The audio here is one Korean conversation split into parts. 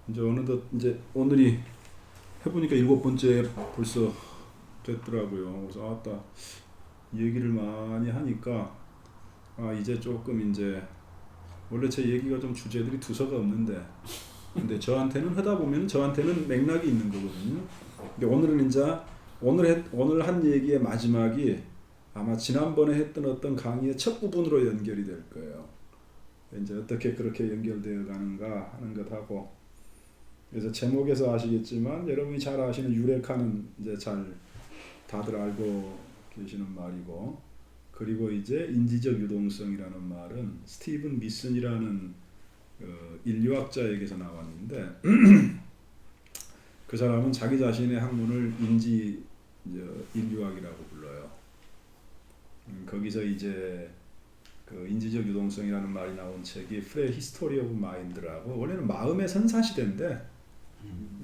이제 어느덧 이제 오늘이 해보니까 7번째 벌써 됐더라고요. 그래서 아따 얘기를 많이 하니까 이제 조금 이제 원래 제 얘기가 좀 주제들이 두서가 없는데 근데 저한테는 하다 보면 저한테는 맥락이 있는 거거든요. 근데 오늘은 이제 오늘 한 얘기의 마지막이 아마 지난번에 했던 어떤 강의의 첫 부분으로 연결이 될 거예요. 이제 어떻게 그렇게 연결되어 가는가 하는 것하고, 그래서 제목에서 아시겠지만 여러분이 잘 아시는 유레카는 이제 잘 다들 알고 계시는 말이고, 그리고 이제 인지적 유동성이라는 말은 스티븐 미슨이라는 인류학자에게서 나왔는데 그 사람은 자기 자신의 학문을 인류학이라고 불러요. 거기서 이제 그 인지적 유동성이라는 말이 나온 책이 프레히스토리 오브 마인드라고, 원래는 마음의 선사시대인데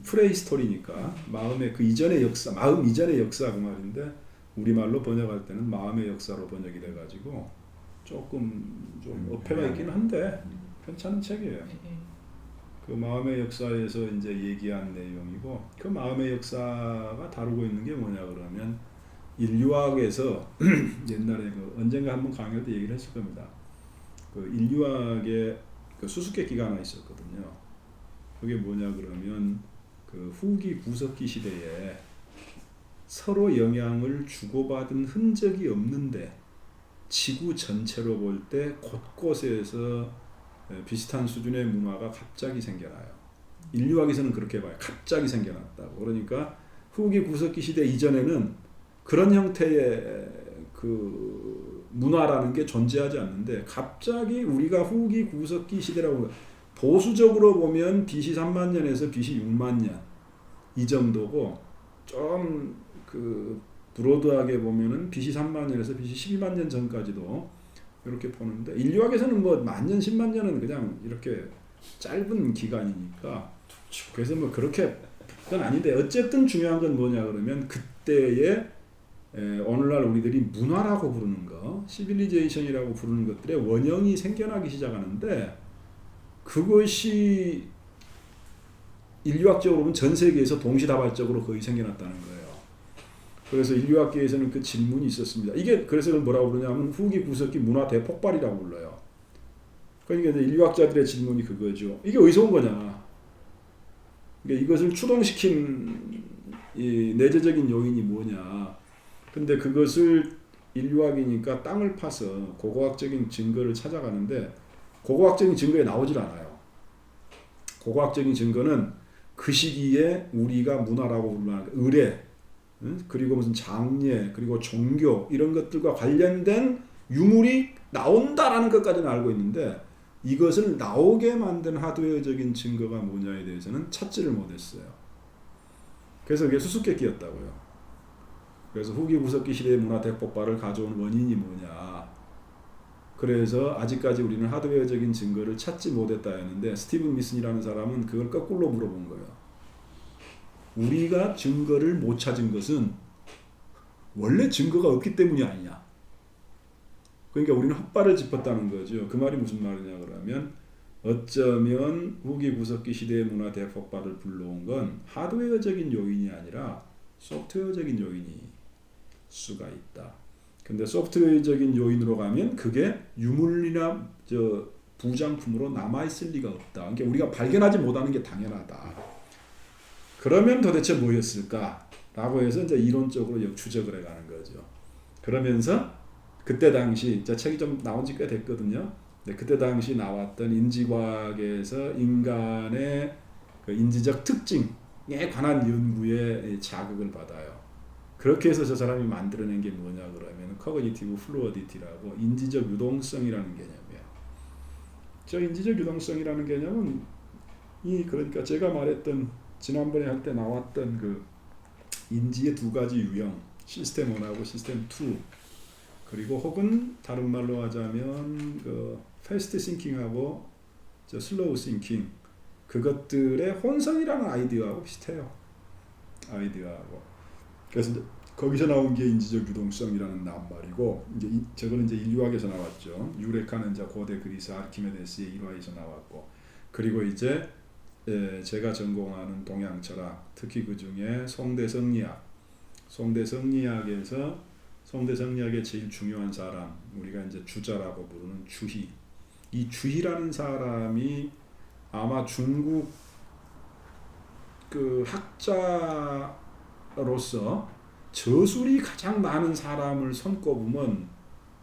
프레히스토리니까 마음의 그 이전의 역사, 마음 이전의 역사 그 말인데 우리말로 번역할 때는 마음의 역사로 번역이 돼가지고 조금 좀 어폐가 있긴 한데 괜찮은 책이에요. 그 마음의 역사에서 이제 얘기한 내용이고, 그 마음의 역사가 다루고 있는 게 뭐냐 그러면 인류학에서 옛날에 그 언젠가 한번 강의할 때 얘기를 했을 겁니다. 그 인류학에 그 수수께끼가 하나 있었거든요. 그게 뭐냐 그러면 그 후기 구석기 시대에 서로 영향을 주고받은 흔적이 없는데 지구 전체로 볼 때 곳곳에서 비슷한 수준의 문화가 갑자기 생겨나요. 인류학에서는 그렇게 봐요. 갑자기 생겨났다고. 그러니까 후기 구석기 시대 이전에는 그런 형태의 그 문화라는 게 존재하지 않는데 갑자기 우리가 후기 구석기 시대라고, 보수적으로 보면 BC 3만 년에서 BC 6만 년 이 정도고, 좀 그 브로드하게 보면은 BC 3만 년에서 BC 12만 년 전까지도 이렇게 보는데, 인류학에서는 뭐 만년 10만 년은 그냥 이렇게 짧은 기간이니까 그래서 뭐 그렇게 그건 아닌데, 어쨌든 중요한 건 뭐냐 그러면 그때의 오늘날 우리들이 문화라고 부르는 거, 시빌리제이션이라고 부르는 것들의 원형이 생겨나기 시작하는데, 그것이 인류학적으로 보면 전 세계에서 동시다발적으로 거의 생겨났다는 거예요. 그래서 인류학계에서는 그 질문이 있었습니다. 이게 그래서 뭐라고 부르냐면 후기 구석기 문화 대폭발이라고 불러요. 그러니까 이제 인류학자들의 질문이 그거죠. 이게 어디서 온 거냐? 그러니까 이것을 추동시킨 이 내재적인 요인이 뭐냐? 근데 그것을 인류학이니까 땅을 파서 고고학적인 증거를 찾아가는데 고고학적인 증거에 나오질 않아요. 고고학적인 증거는 그 시기에 우리가 문화라고 부르는 의례, 그리고 무슨 장례, 그리고 종교 이런 것들과 관련된 유물이 나온다라는 것까지는 알고 있는데, 이것을 나오게 만든 하드웨어적인 증거가 뭐냐에 대해서는 찾지를 못했어요. 그래서 그게 수수께끼였다고요. 그래서 후기 구석기 시대의 문화 대폭발을 가져온 원인이 뭐냐. 그래서 아직까지 우리는 하드웨어적인 증거를 찾지 못했다 했는데, 스티븐 미슨이라는 사람은 그걸 거꾸로 물어본 거예요. 우리가 증거를 못 찾은 것은 원래 증거가 없기 때문이 아니냐. 그러니까 우리는 헛발을 짚었다는 거죠. 그 말이 무슨 말이냐 그러면, 어쩌면 후기 구석기 시대의 문화 대폭발을 불러온 건 하드웨어적인 요인이 아니라 소프트웨어적인 요인이 수가 있다. 근데 소프트웨어적인 요인으로 가면 그게 유물이나 부장품으로 남아있을 리가 없다. 그러니까 우리가 발견하지 못하는 게 당연하다. 그러면 도대체 뭐였을까? 라고 해서 이제 이론적으로 역추적을 해가는 거죠. 그러면서 그때 당시, 책이 좀 나온 지 꽤 됐거든요. 근데 그때 당시 나왔던 인지과학에서 인간의 그 인지적 특징에 관한 연구에 자극을 받아요. 그렇게 해서 저 사람이 만들어낸 게 뭐냐 그러면 커그니티브 플루어디티라고 인지적 유동성이라는 개념이에요. 저 인지적 유동성이라는 개념은 그러니까 제가 말했던 지난번에 할 때 나왔던 그 인지의 두 가지 유형, 시스템 1하고 시스템 2, 그리고 혹은 다른 말로 하자면 그 패스트 싱킹하고 슬로우 싱킹, 그것들의 혼성이라는 아이디어하고 비슷해요. 아이디어하고. 그래서 거기서 나온 게 인지적 유동성이라는 낱말이고, 저거는 이제 인류학에서 나왔죠. 유레카는 이제 고대 그리스 아르키메데스의 일화에서 나왔고, 그리고 이제 제가 전공하는 동양 철학, 특히 그 중에 송대성리학의 제일 중요한 사람, 우리가 이제 주자라고 부르는 주희. 이 주희라는 사람이 아마 중국 그 학자로서 저술이 가장 많은 사람을 손꼽으면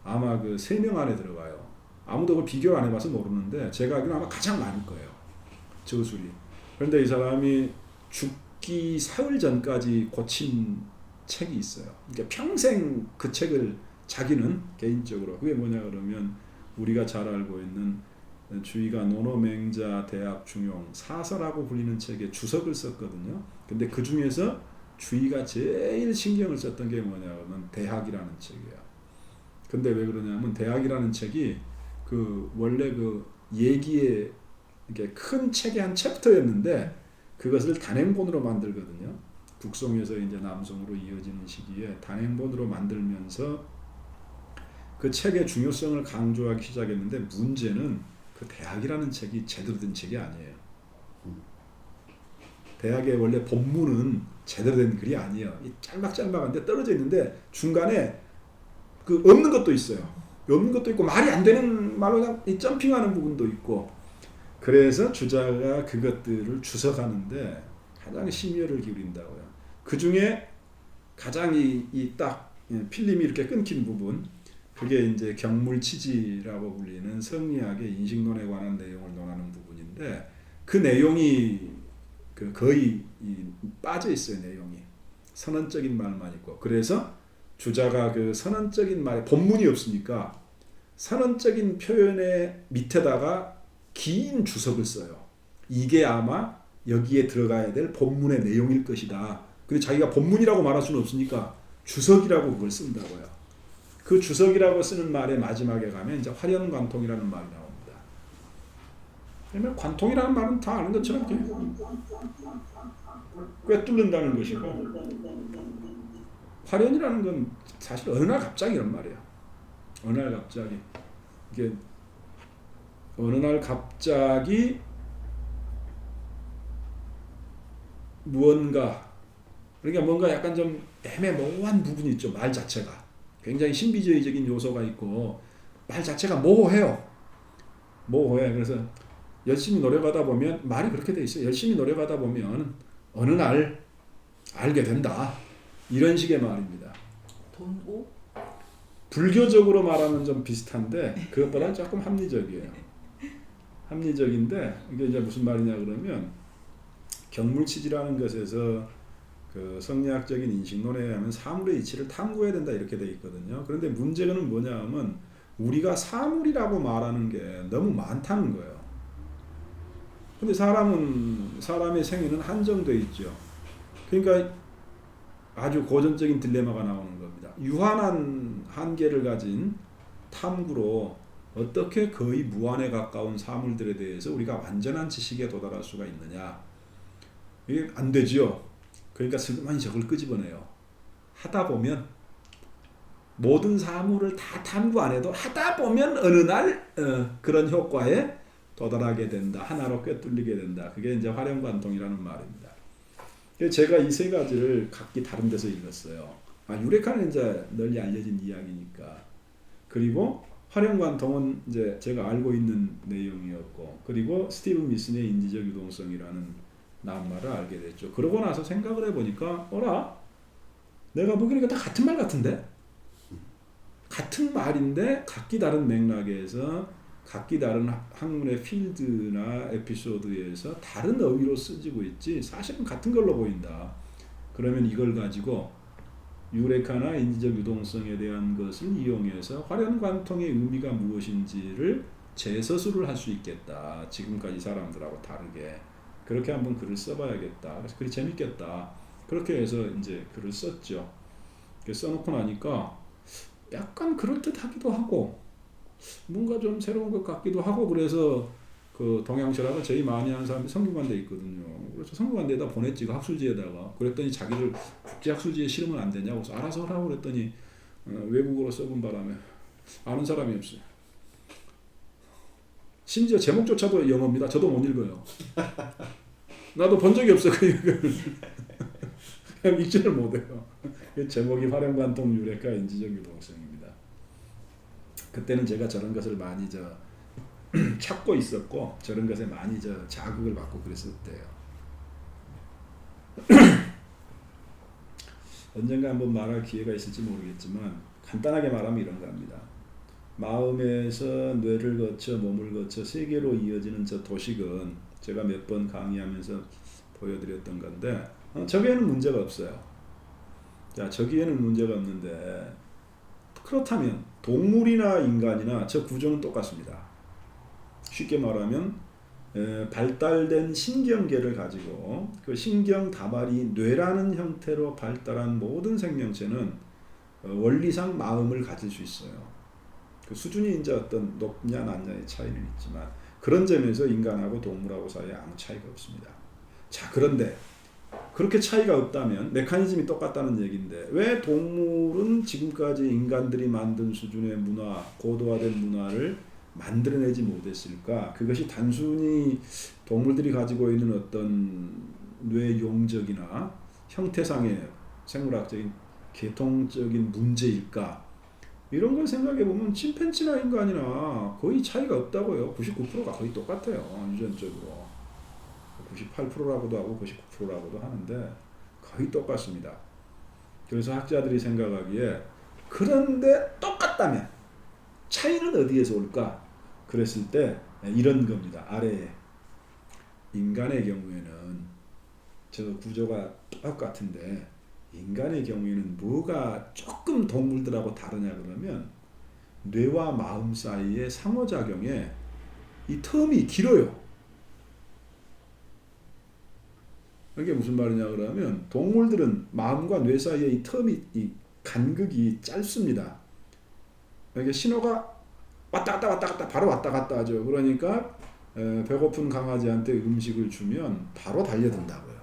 아마 그 3명 안에 들어가요. 아무도 그 비교를 안 해봐서 모르는데 제가 알기로는 아마 가장 많을 거예요. 저술이. 그런데 이 사람이 죽기 사흘 전까지 고친 책이 있어요. 그러니까 평생 그 책을 자기는 개인적으로, 그게 뭐냐 그러면 우리가 잘 알고 있는 주의가 노노맹자 대학 중용 사서라고 불리는 책에 주석을 썼거든요. 근데 그 중에서 주의가 제일 신경을 썼던 게 뭐냐 그러면 대학이라는 책이에요. 근데 왜 그러냐면 대학이라는 책이 그 원래 그 얘기의 이렇게 큰 책의 한 챕터였는데 그것을 단행본으로 만들거든요. 북송에서 이제 남송으로 이어지는 시기에 단행본으로 만들면서 그 책의 중요성을 강조하기 시작했는데 문제는 그 대학이라는 책이 제대로 된 책이 아니에요. 대학의 원래 본문은 제대로 된 글이 아니에요. 짤막짤막한데 떨어져 있는데 중간에 그 없는 것도 있어요. 없는 것도 있고 말이 안 되는 말로 그냥 점핑하는 부분도 있고, 그래서 주자가 그것들을 주석하는데 가장 심혈을 기울인다고요. 그 중에 가장 딱 필름이 이렇게 끊긴 부분, 그게 이제 경물치지라고 불리는 성리학의 인식론에 관한 내용을 논하는 부분인데 그 내용이 거의 빠져 있어요. 내용이 선언적인 말만 있고, 그래서 주자가 그 선언적인 말에 본문이 없으니까 선언적인 표현의 밑에다가 긴 주석을 써요. 이게 아마 여기에 들어가야 될 본문의 내용일 것이다. 근데 자기가 본문이라고 말할 수는 없으니까 주석이라고 그걸 쓴다고요. 그 주석이라고 쓰는 말의 마지막에 가면 이제 화련관통이라는 말이 나옵니다. 그러면 관통이라는 말은 다 아는 것처럼 꿰뚫는다는 것이고, 화련이라는 건 사실 어느 날 갑자기 이런 말이에요. 어느 날 갑자기 이게 어느 날 갑자기 무언가, 그러니까 뭔가 약간 좀 애매모호한 부분이 있죠. 말 자체가 굉장히 신비주의적인 요소가 있고 말 자체가 모호해요. 모호해. 그래서 열심히 노력하다 보면 말이 그렇게 돼 있어요. 열심히 노력하다 보면 어느 날 알게 된다. 이런 식의 말입니다. 돈오? 불교적으로 말하면 좀 비슷한데 그것보다는 조금 합리적이에요. 합리적인데 이게 이제 무슨 말이냐 그러면 경물치지라는 것에서 그 성리학적인 인식론에 의하면 사물의 이치를 탐구해야 된다 이렇게 돼 있거든요. 그런데 문제는 뭐냐 하면 우리가 사물이라고 말하는 게 너무 많다는 거예요. 근데 사람의 생애는 한정되어 있죠. 그러니까 아주 고전적인 딜레마가 나오는 겁니다. 유한한 한계를 가진 탐구로 어떻게 거의 무한에 가까운 사물들에 대해서 우리가 완전한 지식에 도달할 수가 있느냐. 이게 안 되죠. 그러니까 슬그머니 저걸 끄집어내요. 하다 보면 모든 사물을 다 탐구 안 해도 하다 보면 어느 날 그런 효과에 도달하게 된다. 하나로 꿰뚫리게 된다. 그게 이제 화련관통이라는 말입니다. 제가 이 세 가지를 각기 다른 데서 읽었어요. 유레카는 이제 널리 알려진 이야기니까. 그리고 화련관통은 이제 제가 알고 있는 내용이었고, 그리고 스티븐 미슨의 인지적 유동성이라는 낱말을 알게 됐죠. 그러고 나서 생각을 해보니까 내가 보기에는 다 같은 말 같은데? 같은 말인데 각기 다른 맥락에서 각기 다른 학문의 필드나 에피소드에서 다른 어휘로 쓰지고 있지 사실은 같은 걸로 보인다. 그러면 이걸 가지고 유레카나 인지적 유동성에 대한 것을 이용해서 화련관통의 의미가 무엇인지를 재서술을 할 수 있겠다. 지금까지 사람들하고 다르게. 그렇게 한번 글을 써봐야겠다. 그래서 글이 재밌겠다. 그렇게 해서 이제 글을 썼죠. 써놓고 나니까 약간 그럴듯하기도 하고 뭔가 좀 새로운 것 같기도 하고, 그래서 그 동양철학을 제일 많이 하는 사람이 성균관대에 있거든요. 그래서 성균관대에다 보냈지, 그 학술지에다가. 그랬더니 자기를 국제학술지에 실으면 안 되냐고 해서 알아서 하라고 그랬더니 외국어로 써본 바람에 아는 사람이 없어요. 심지어 제목조차도 영어입니다. 저도 못 읽어요. 나도 본 적이 없어 그 이걸. 그냥 읽지를 못해요. 제목이 활용관통 유레카 인지적 유동성입니다. 그때는 제가 저런 것을 많이 찾고 있었고 저런 것에 많이 자극을 받고 그랬을 때요. 언젠가 한번 말할 기회가 있을지 모르겠지만 간단하게 말하면 이런 겁니다. 마음에서 뇌를 거쳐 몸을 거쳐 세계로 이어지는 저 도식은 제가 몇 번 강의하면서 보여드렸던 건데 저기에는 문제가 없어요. 자, 저기에는 문제가 없는데 그렇다면 동물이나 인간이나 저 구조는 똑같습니다. 쉽게 말하면 발달된 신경계를 가지고 그 신경 다발이 뇌라는 형태로 발달한 모든 생명체는 원리상 마음을 가질 수 있어요. 그 수준이 이제 어떤 높냐 낮냐의 차이는 있지만 그런 점에서 인간하고 동물하고 사이에 아무 차이가 없습니다. 자, 그런데 그렇게 차이가 없다면 메커니즘이 똑같다는 얘기인데 왜 동물은 지금까지 인간들이 만든 수준의 문화, 고도화된 문화를 만들어내지 못했을까? 그것이 단순히 동물들이 가지고 있는 어떤 뇌용적이나 형태상의 생물학적인 계통적인 문제일까? 이런 걸 생각해 보면 침팬지나 인간이나 거의 차이가 없다고요. 99%가 거의 똑같아요. 유전적으로. 98%라고도 하고 99%라고도 하는데 거의 똑같습니다. 그래서 학자들이 생각하기에 그런데 똑같다면 차이는 어디에서 올까? 그랬을 때 이런 겁니다. 아래에 인간의 경우에는 저 구조가 똑같은데 인간의 경우에는 뭐가 조금 동물들하고 다르냐 그러면 뇌와 마음 사이의 상호작용에 이 텀이 길어요. 이게 무슨 말이냐 그러면 동물들은 마음과 뇌 사이의 이 텀이 이 간극이 짧습니다. 이게 신호가 왔다 갔다 바로 왔다 갔다 하죠. 그러니까 배고픈 강아지한테 음식을 주면 바로 달려든다고요.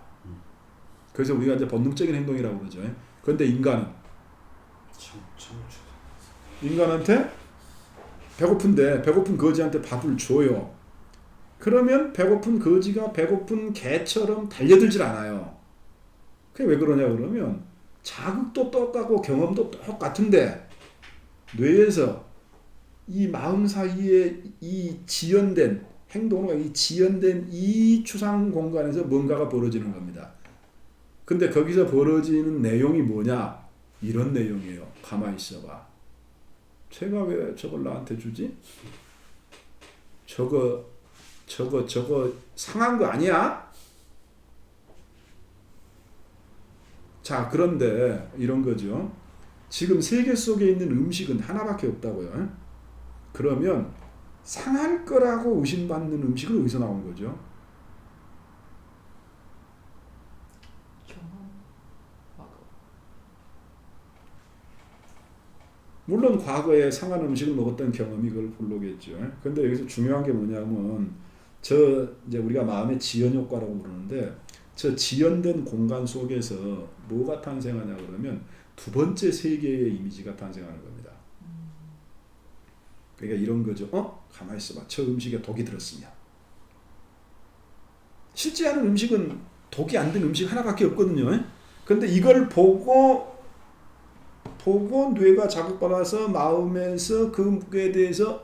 그래서 우리가 이제 본능적인 행동이라고 그러죠. 그런데 인간한테 배고픈데 배고픈 거지한테 밥을 줘요. 그러면 배고픈 거지가 배고픈 개처럼 달려들질 않아요. 그게 왜 그러냐 그러면 자극도 똑같고 경험도 똑같은데 뇌에서 이 마음 사이에 이 지연된 행동과 이 지연된 이 추상 공간에서 뭔가가 벌어지는 겁니다. 근데 거기서 벌어지는 내용이 뭐냐? 이런 내용이에요. 가만히 있어봐. 제가 왜 저걸 나한테 주지? 저거 상한 거 아니야? 자, 그런데 이런 거죠. 지금 세계 속에 있는 음식은 하나밖에 없다고요. 그러면 상할 거라고 의심받는 음식은 어디서 나온 거죠? 물론 과거에 상한 음식을 먹었던 경험이 그걸 불러겠죠. 근데 여기서 중요한 게 뭐냐면 이제 우리가 마음의 지연 효과라고 부르는데 저 지연된 공간 속에서 뭐가 탄생하냐 그러면 두 번째 세계의 이미지가 탄생하는 겁니다. 그러니까 이런 거죠. 가만히 있어봐. 저 음식에 독이 들었으면. 실제 하는 음식은 독이 안 든 음식 하나밖에 없거든요. 근데 이걸 보고 뇌가 자극받아서 마음에서 그에 대해서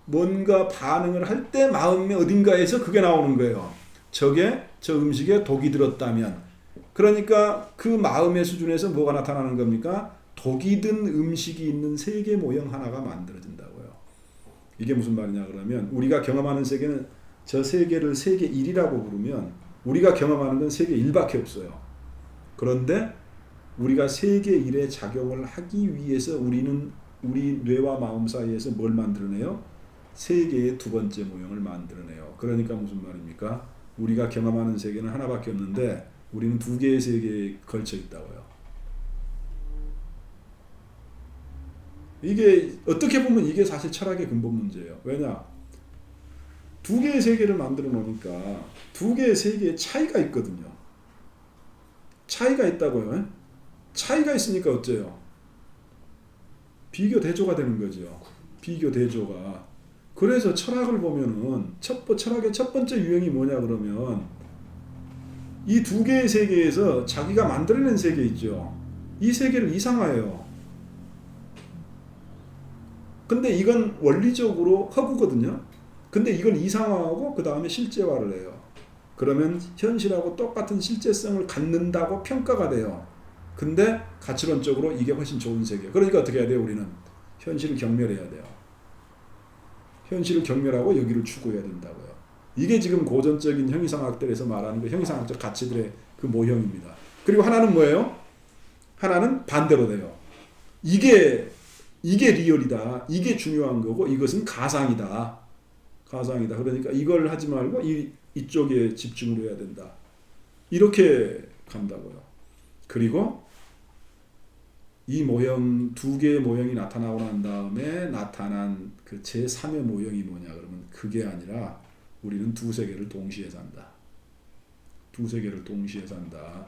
뭔가 반응을 할 때 마음의 어딘가에서 그게 나오는 거예요. 저 음식에 독이 들었다면. 그러니까 그 마음의 수준에서 뭐가 나타나는 겁니까? 독이 든 음식이 있는 세계 모형 하나가 만들어진다고요. 이게 무슨 말이냐 그러면 우리가 경험하는 세계는 저 세계를 세계 1이라고 부르면 우리가 경험하는 건 세계 1밖에 없어요. 그런데 우리가 세계 1의 작용을 하기 위해서 우리는 우리 뇌와 마음 사이에서 뭘 만들어내요? 세계의 두 번째 모형을 만들어내요. 그러니까 무슨 말입니까? 우리가 경험하는 세계는 하나밖에 없는데 우리는 두 개의 세계에 걸쳐 있다고요. 이게 어떻게 보면 이게 사실 철학의 근본 문제예요. 왜냐? 두 개의 세계를 만들어 놓으니까 두 개의 세계에 차이가 있거든요. 차이가 있다고요. 차이가 있으니까 어째요? 비교 대조가 되는 거죠. 비교 대조가. 그래서 철학을 보면은 철학의 첫 번째 유형이 뭐냐 그러면 이 두 개의 세계에서 자기가 만들어낸 세계 있죠. 이 세계를 이상화해요. 근데 이건 원리적으로 허구거든요. 근데 이걸 이상화하고 그 다음에 실제화를 해요. 그러면 현실하고 똑같은 실제성을 갖는다고 평가가 돼요. 근데 가치론적으로 이게 훨씬 좋은 세계. 그러니까 어떻게 해야 돼요? 우리는 현실을 경멸해야 돼요. 현실을 경멸하고 여기를 추구해야 된다고요. 이게 지금 고전적인 형이상학들에서 말하는 그 형이상학적 가치들의 그 모형입니다. 그리고 하나는 뭐예요? 하나는 반대로 돼요. 이게 리얼이다. 이게 중요한 거고 이것은 가상이다. 가상이다. 그러니까 이걸 하지 말고 이쪽에 집중을 해야 된다. 이렇게 간다고요. 그리고 이 모형, 두 개의 모형이 나타나고 난 다음에 나타난 그 제3의 모형이 뭐냐 그러면 그게 아니라 우리는 두 세계를 동시에 산다. 두 세계를 동시에 산다.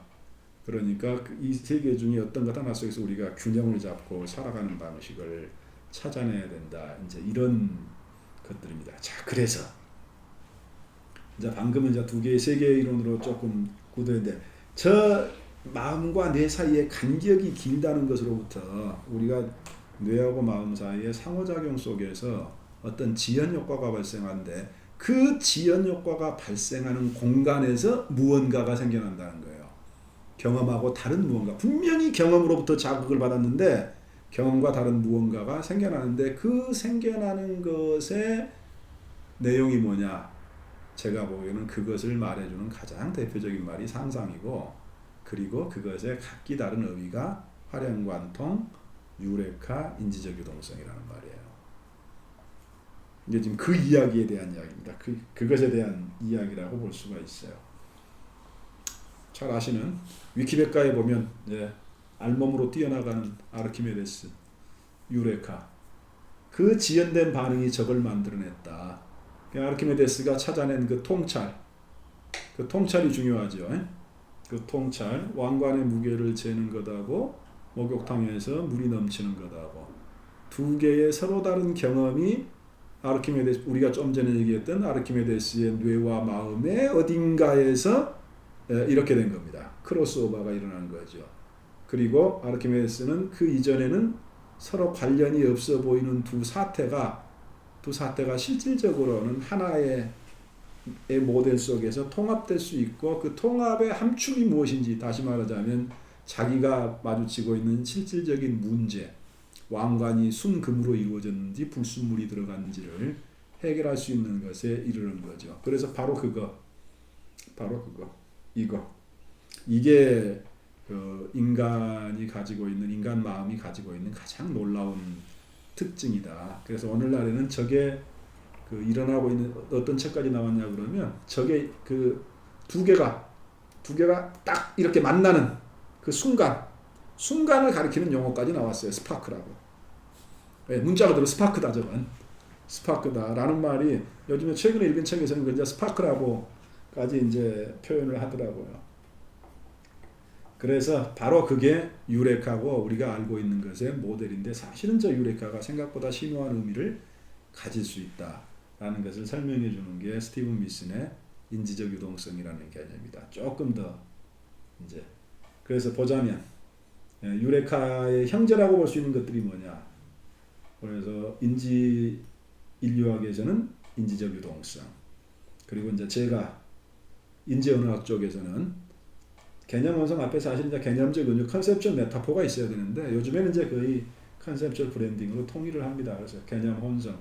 그러니까 이 세계 중에 어떤 것 하나 속에서 우리가 균형을 잡고 살아가는 방식을 찾아내야 된다. 이제 이런 것들입니다. 자, 그래서 이제 방금은 이제 두 개의 세계 이론으로 조금 구도했는데 저 마음과 뇌 사이에 간격이 길다는 것으로부터 우리가 뇌하고 마음 사이의 상호작용 속에서 어떤 지연 효과가 발생하는데 그 지연 효과가 발생하는 공간에서 무언가가 생겨난다는 거예요. 경험하고 다른 무언가. 분명히 경험으로부터 자극을 받았는데 경험과 다른 무언가가 생겨나는데 그 생겨나는 것의 내용이 뭐냐? 제가 보기에는 그것을 말해주는 가장 대표적인 말이 상상이고 그리고 그것의 각기 다른 의미가 화령관통, 유레카, 인지적 유동성이라는 말이에요. 이게 지금 그 이야기에 대한 이야기입니다. 그것에 대한 이야기라고 볼 수가 있어요. 잘 아시는 위키백과에 보면 이제 알몸으로 뛰어나가는 아르키메데스, 유레카 그 지연된 반응이 저걸 만들어냈다. 아르키메데스가 찾아낸 그 통찰, 그 통찰이 중요하죠. 그 통찰, 왕관의 무게를 재는 것하고 목욕탕에서 물이 넘치는 것하고 두 개의 서로 다른 경험이 아르키메데스, 우리가 좀 전에 얘기했던 아르키메데스의 뇌와 마음의 어딘가에서 이렇게 된 겁니다. 크로스오버가 일어난 거죠. 그리고 아르키메데스는 그 이전에는 서로 관련이 없어 보이는 두 사태가 실질적으로는 하나의 모델 속에서 통합될 수 있고 그 통합의 함축이 무엇인지 다시 말하자면 자기가 마주치고 있는 실질적인 문제, 왕관이 순금으로 이루어졌는지 불순물이 들어갔는지를 해결할 수 있는 것에 이르는 거죠. 그래서 바로 그거 이게 인간이 가지고 있는 인간 마음이 가지고 있는 가장 놀라운 특징이다. 그래서 오늘날에는 저게 일어나고 있는 어떤 책까지 나왔냐 그러면 저게 그 두 개가 딱 이렇게 만나는 그 순간을 가리키는 용어까지 나왔어요. 스파크라고. 문자 그대로 스파크다 저건. 스파크다라는 말이 요즘에 최근에 읽은 책에서는 이제 스파크라고까지 이제 표현을 하더라고요. 그래서 바로 그게 유레카고 우리가 알고 있는 것의 모델인데 사실은 저 유레카가 생각보다 심오한 의미를 가질 수 있다라는 것을 설명해 주는 게 스티븐 미슨의 인지적 유동성이라는 개념이다. 조금 더 이제 그래서 보자면 유레카의 형제라고 볼 수 있는 것들이 뭐냐? 그래서 인류학에서는 인지적 유동성 그리고 이제 제가 인지언어학 쪽에서는 개념 원성 앞에 사실 이제 개념적 은유, 컨셉션 메타포가 있어야 되는데 요즘에는 이제 거의 컨셉션 브랜딩으로 통일을 합니다. 그래서 개념 혼성.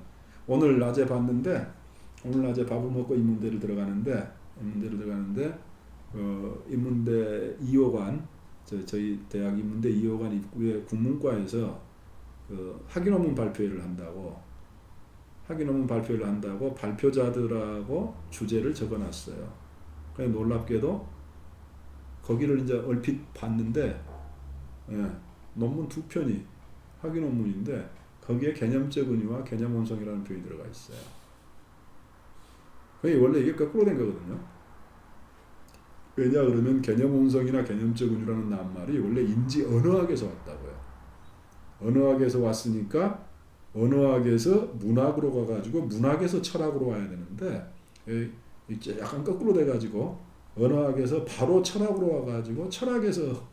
오늘 낮에 밥을 먹고 인문대를 들어가는데 인문대 2호관 저희 대학 인문대 2호관 입구에 국문과에서 학위 논문 발표회를 한다고 발표자들하고 주제를 적어놨어요. 그냥 놀랍게도 거기를 이제 얼핏 봤는데 논문 2편이 학위 논문인데 거기에 개념적 은유와 개념 혼성이라는 표현이 들어가 있어요. 원래 이게 거꾸로 된 거거든요. 왜냐 그러면 개념 혼성이나 개념적 은유라는 낱말이 원래 인지 언어학에서 왔다고요. 언어학에서 왔으니까 언어학에서 문학으로 가가지고 문학에서 철학으로 와야 되는데 이제 약간 거꾸로 돼가지고 언어학에서 바로 철학으로 와가지고 철학에서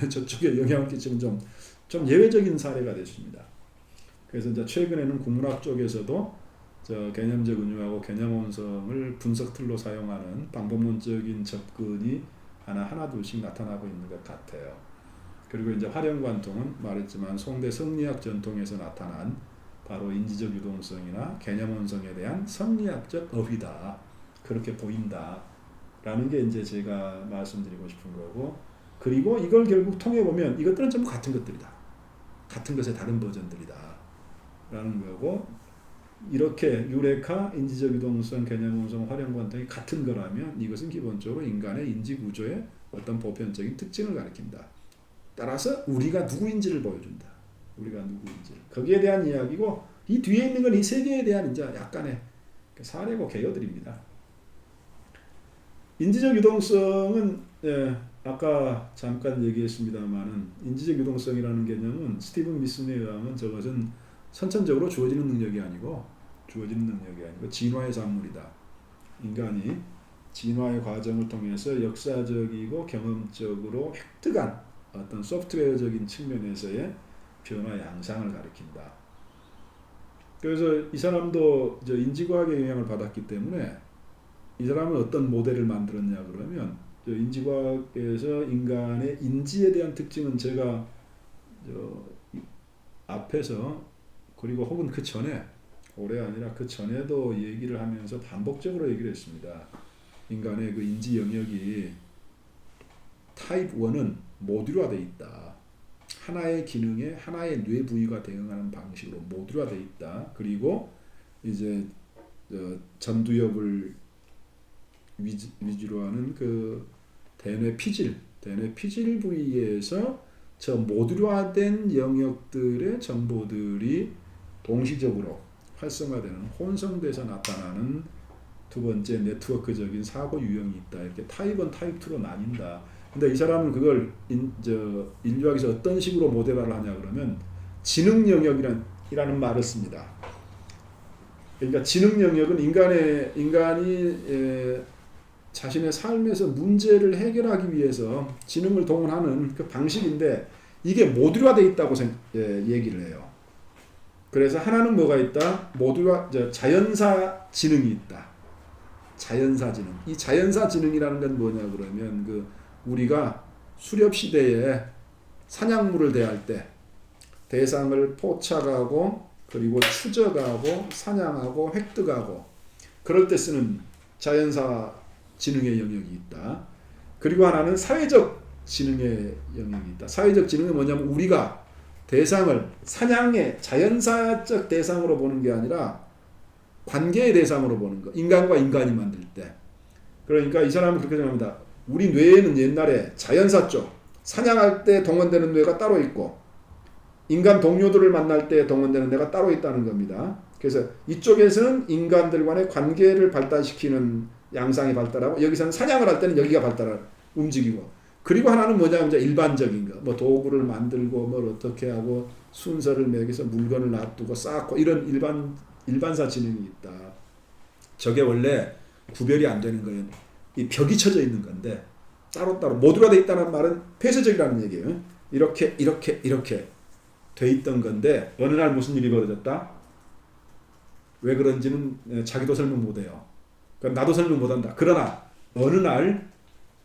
저쪽에 영향을 끼치는 좀 예외적인 사례가 됐습니다. 그래서 이제 최근에는 국문학 쪽에서도 개념적 은유하고 개념 원성을 분석 틀로 사용하는 방법론적인 접근이 하나 둘씩 나타나고 있는 것 같아요. 그리고 이제 활용관통은 말했지만 송대 성리학 전통에서 나타난 바로 인지적 유동성이나 개념 원성에 대한 성리학적 어휘다. 그렇게 보인다. 라는 게 이제 제가 말씀드리고 싶은 거고, 그리고 이걸 결국 통해 보면 이것들은 전부 같은 것들이다. 같은 것의 다른 버전들이다. 라는 거고, 이렇게 유레카, 인지적 유동성, 개념 원성, 활용관통이 같은 거라면 이것은 기본적으로 인간의 인지 구조의 어떤 보편적인 특징을 가리킨다. 따라서 우리가 누구인지를 보여준다. 우리가 누구인지. 거기에 대한 이야기고, 이 뒤에 있는 건 이 세계에 대한 이제 약간의 사례고 개요들입니다. 인지적 유동성은 아까 잠깐 얘기했습니다만은 인지적 유동성이라는 개념은 스티븐 미슨에 의하면 저것은 선천적으로 주어지는 능력이 아니고 진화의産물이다. 인간이 진화의 과정을 통해서 역사적이고 경험적으로 획득한 어떤 소프트웨어적인 측면에서의 변화 양상을 가리킨다. 그래서 이 사람도 인지과학의 영향을 받았기 때문에 이 사람은 어떤 모델을 만들었냐 그러면 인지과학에서 인간의 인지에 대한 특징은 제가 앞에서 그리고 혹은 그 전에 올해 아니라 그 전에도 얘기를 하면서 반복적으로 얘기를 했습니다. 인간의 그 인지 영역이 타입 1은 모듈화되어 있다. 하나의 기능에 하나의 뇌 부위가 대응하는 방식으로 모듈화되어 있다. 그리고 이제 전두엽을 위주로 하는 그 대뇌 피질 부위에서 저 모듈화된 영역들의 정보들이 동시적으로 활성화되는 혼성돼서 나타나는 두 번째 네트워크적인 사고 유형이 있다. 이렇게 타입 1, 타입 2로 나뉜다. 근데 이 사람은 그걸 인류학에서 어떤 식으로 모델화를 하냐 그러면 지능 영역이라는 말을 씁니다. 그러니까 지능 영역은 인간이 자신의 삶에서 문제를 해결하기 위해서 지능을 동원하는 그 방식인데 이게 모듈화되어 있다고 얘기를 해요. 그래서 하나는 뭐가 있다? 자연사 지능이 있다. 자연사 지능. 이 자연사 지능이라는 건 뭐냐 그러면 우리가 수렵 시대에 사냥물을 대할 때 대상을 포착하고 그리고 추적하고 사냥하고 획득하고 그럴 때 쓰는 자연사 지능의 영역이 있다. 그리고 하나는 사회적 지능의 영역이 있다. 사회적 지능은 뭐냐면 우리가 대상을 사냥의 자연사적 대상으로 보는 게 아니라 관계의 대상으로 보는 거. 인간과 인간이 만들 때. 그러니까 이 사람은 그렇게 생각합니다. 우리 뇌에는 옛날에 자연사 쪽 사냥할 때 동원되는 뇌가 따로 있고 인간 동료들을 만날 때 동원되는 뇌가 따로 있다는 겁니다. 그래서 이쪽에서는 인간들 간의 관계를 발달시키는 양상이 발달하고 여기서는 사냥을 할 때는 여기가 움직이고 그리고 하나는 뭐냐면 일반적인 거, 뭐 도구를 만들고 뭘 어떻게 하고 순서를 매겨서 물건을 놔두고 쌓고 이런 일반사 지능이 있다. 저게 원래 구별이 안 되는 거예요. 이 벽이 쳐져 있는 건데 따로따로 모듈화되어 있다는 말은 폐쇄적이라는 얘기예요. 이렇게 돼 있던 건데 어느 날 무슨 일이 벌어졌다? 왜 그런지는 자기도 설명 못해요. 나도 설명 못한다. 그러나 어느 날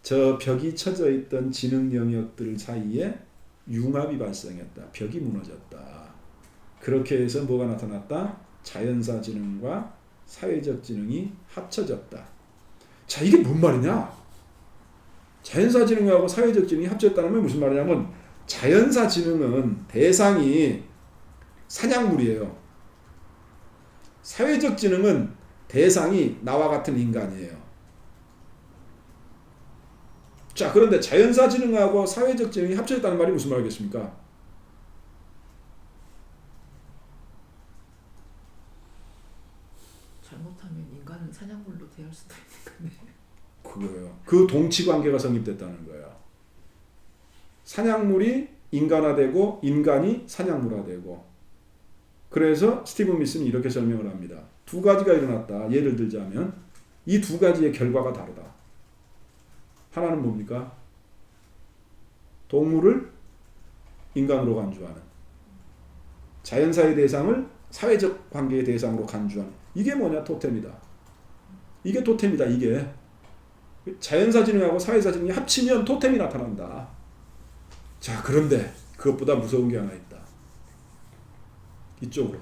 저 벽이 쳐져 있던 지능 영역들 사이에 융합이 발생했다. 벽이 무너졌다. 그렇게 해서 뭐가 나타났다? 자연사 지능과 사회적 지능이 합쳐졌다. 자, 이게 뭔 말이냐? 자연사 지능하고 사회적 지능이 합쳐졌다는 건 무슨 말이냐면 자연사 지능은 대상이 사냥물이에요. 사회적 지능은 대상이 나와 같은 인간이에요. 자, 그런데 자연사 지능하고 사회적 지능이 합쳐졌다는 말이 무슨 말이겠습니까? 잘못하면 인간은 사냥물로 대할 수도 있는 건데. 그거예요. 그 동치 관계가 성립됐다는 거예요. 사냥물이 인간화되고 인간이 사냥물화되고. 그래서 스티븐 미슨이 이렇게 설명을 합니다. 두 가지가 일어났다. 예를 들자면 이 두 가지의 결과가 다르다. 하나는 뭡니까? 동물을 인간으로 간주하는, 자연사의 대상을 사회적 관계의 대상으로 간주하는, 이게 뭐냐? 토템이다. 이게 토템이다. 이게 자연사 지능하고 사회사 지능이 합치면 토템이 나타난다. 자, 그런데 그것보다 무서운 게 하나 있다. 이쪽으로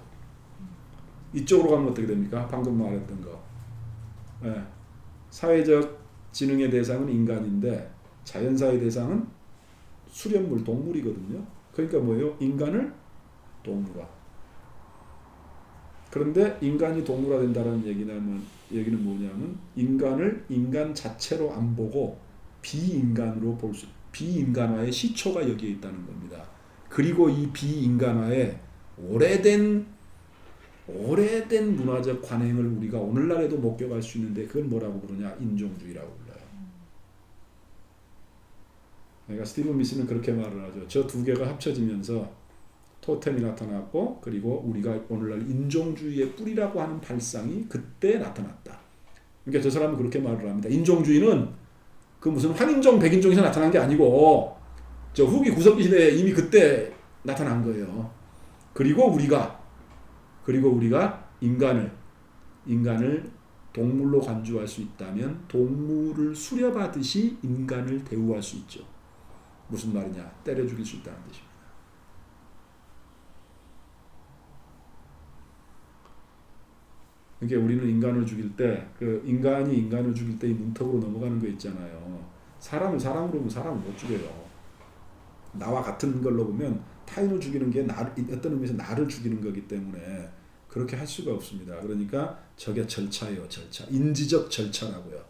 가면 어떻게 됩니까? 방금 말했던 거. 예. 사회적 지능의 대상은 인간인데 자연사의 대상은 수렵물, 동물이거든요. 그러니까 뭐예요? 인간을 동물화. 그런데 인간이 동물화 된다는 얘기는 뭐냐면 인간을 인간 자체로 안 보고 비인간으로 볼 수, 비인간화의 시초가 여기에 있다는 겁니다. 그리고 이 비인간화에 오래된 문화적 관행을 우리가 오늘날에도 목격할 수 있는데 그걸 뭐라고 부르냐? 인종주의라고 불러요. 그러니까 스티븐 미스는 그렇게 말을 하죠. 저 두 개가 합쳐지면서 토템이 나타났고, 그리고 우리가 오늘날 인종주의의 뿌리라고 하는 발상이 그때 나타났다. 그러니까 저 사람은 그렇게 말을 합니다. 인종주의는 그 무슨 황인종, 백인종에서 나타난 게 아니고 저 후기 구석기 시대에 이미 그때 나타난 거예요. 그리고 우리가 인간을 동물로 간주할 수 있다면 동물을 수렵하듯이 인간을 대우할 수 있죠. 무슨 말이냐? 때려 죽일 수 있다는 뜻입니다. 그러니까 우리는 인간을 죽일 때, 그 인간이 인간을 죽일 때 이 문턱으로 넘어가는 거 있잖아요. 사람을 사람으로 보면 사람을 못 죽여요. 나와 같은 걸로 보면 타인을 죽이는 게 어떤 의미에서 나를 죽이는 거기 때문에 그렇게 할 수가 없습니다. 그러니까 저게 절차예요. 절차. 인지적 절차라고요.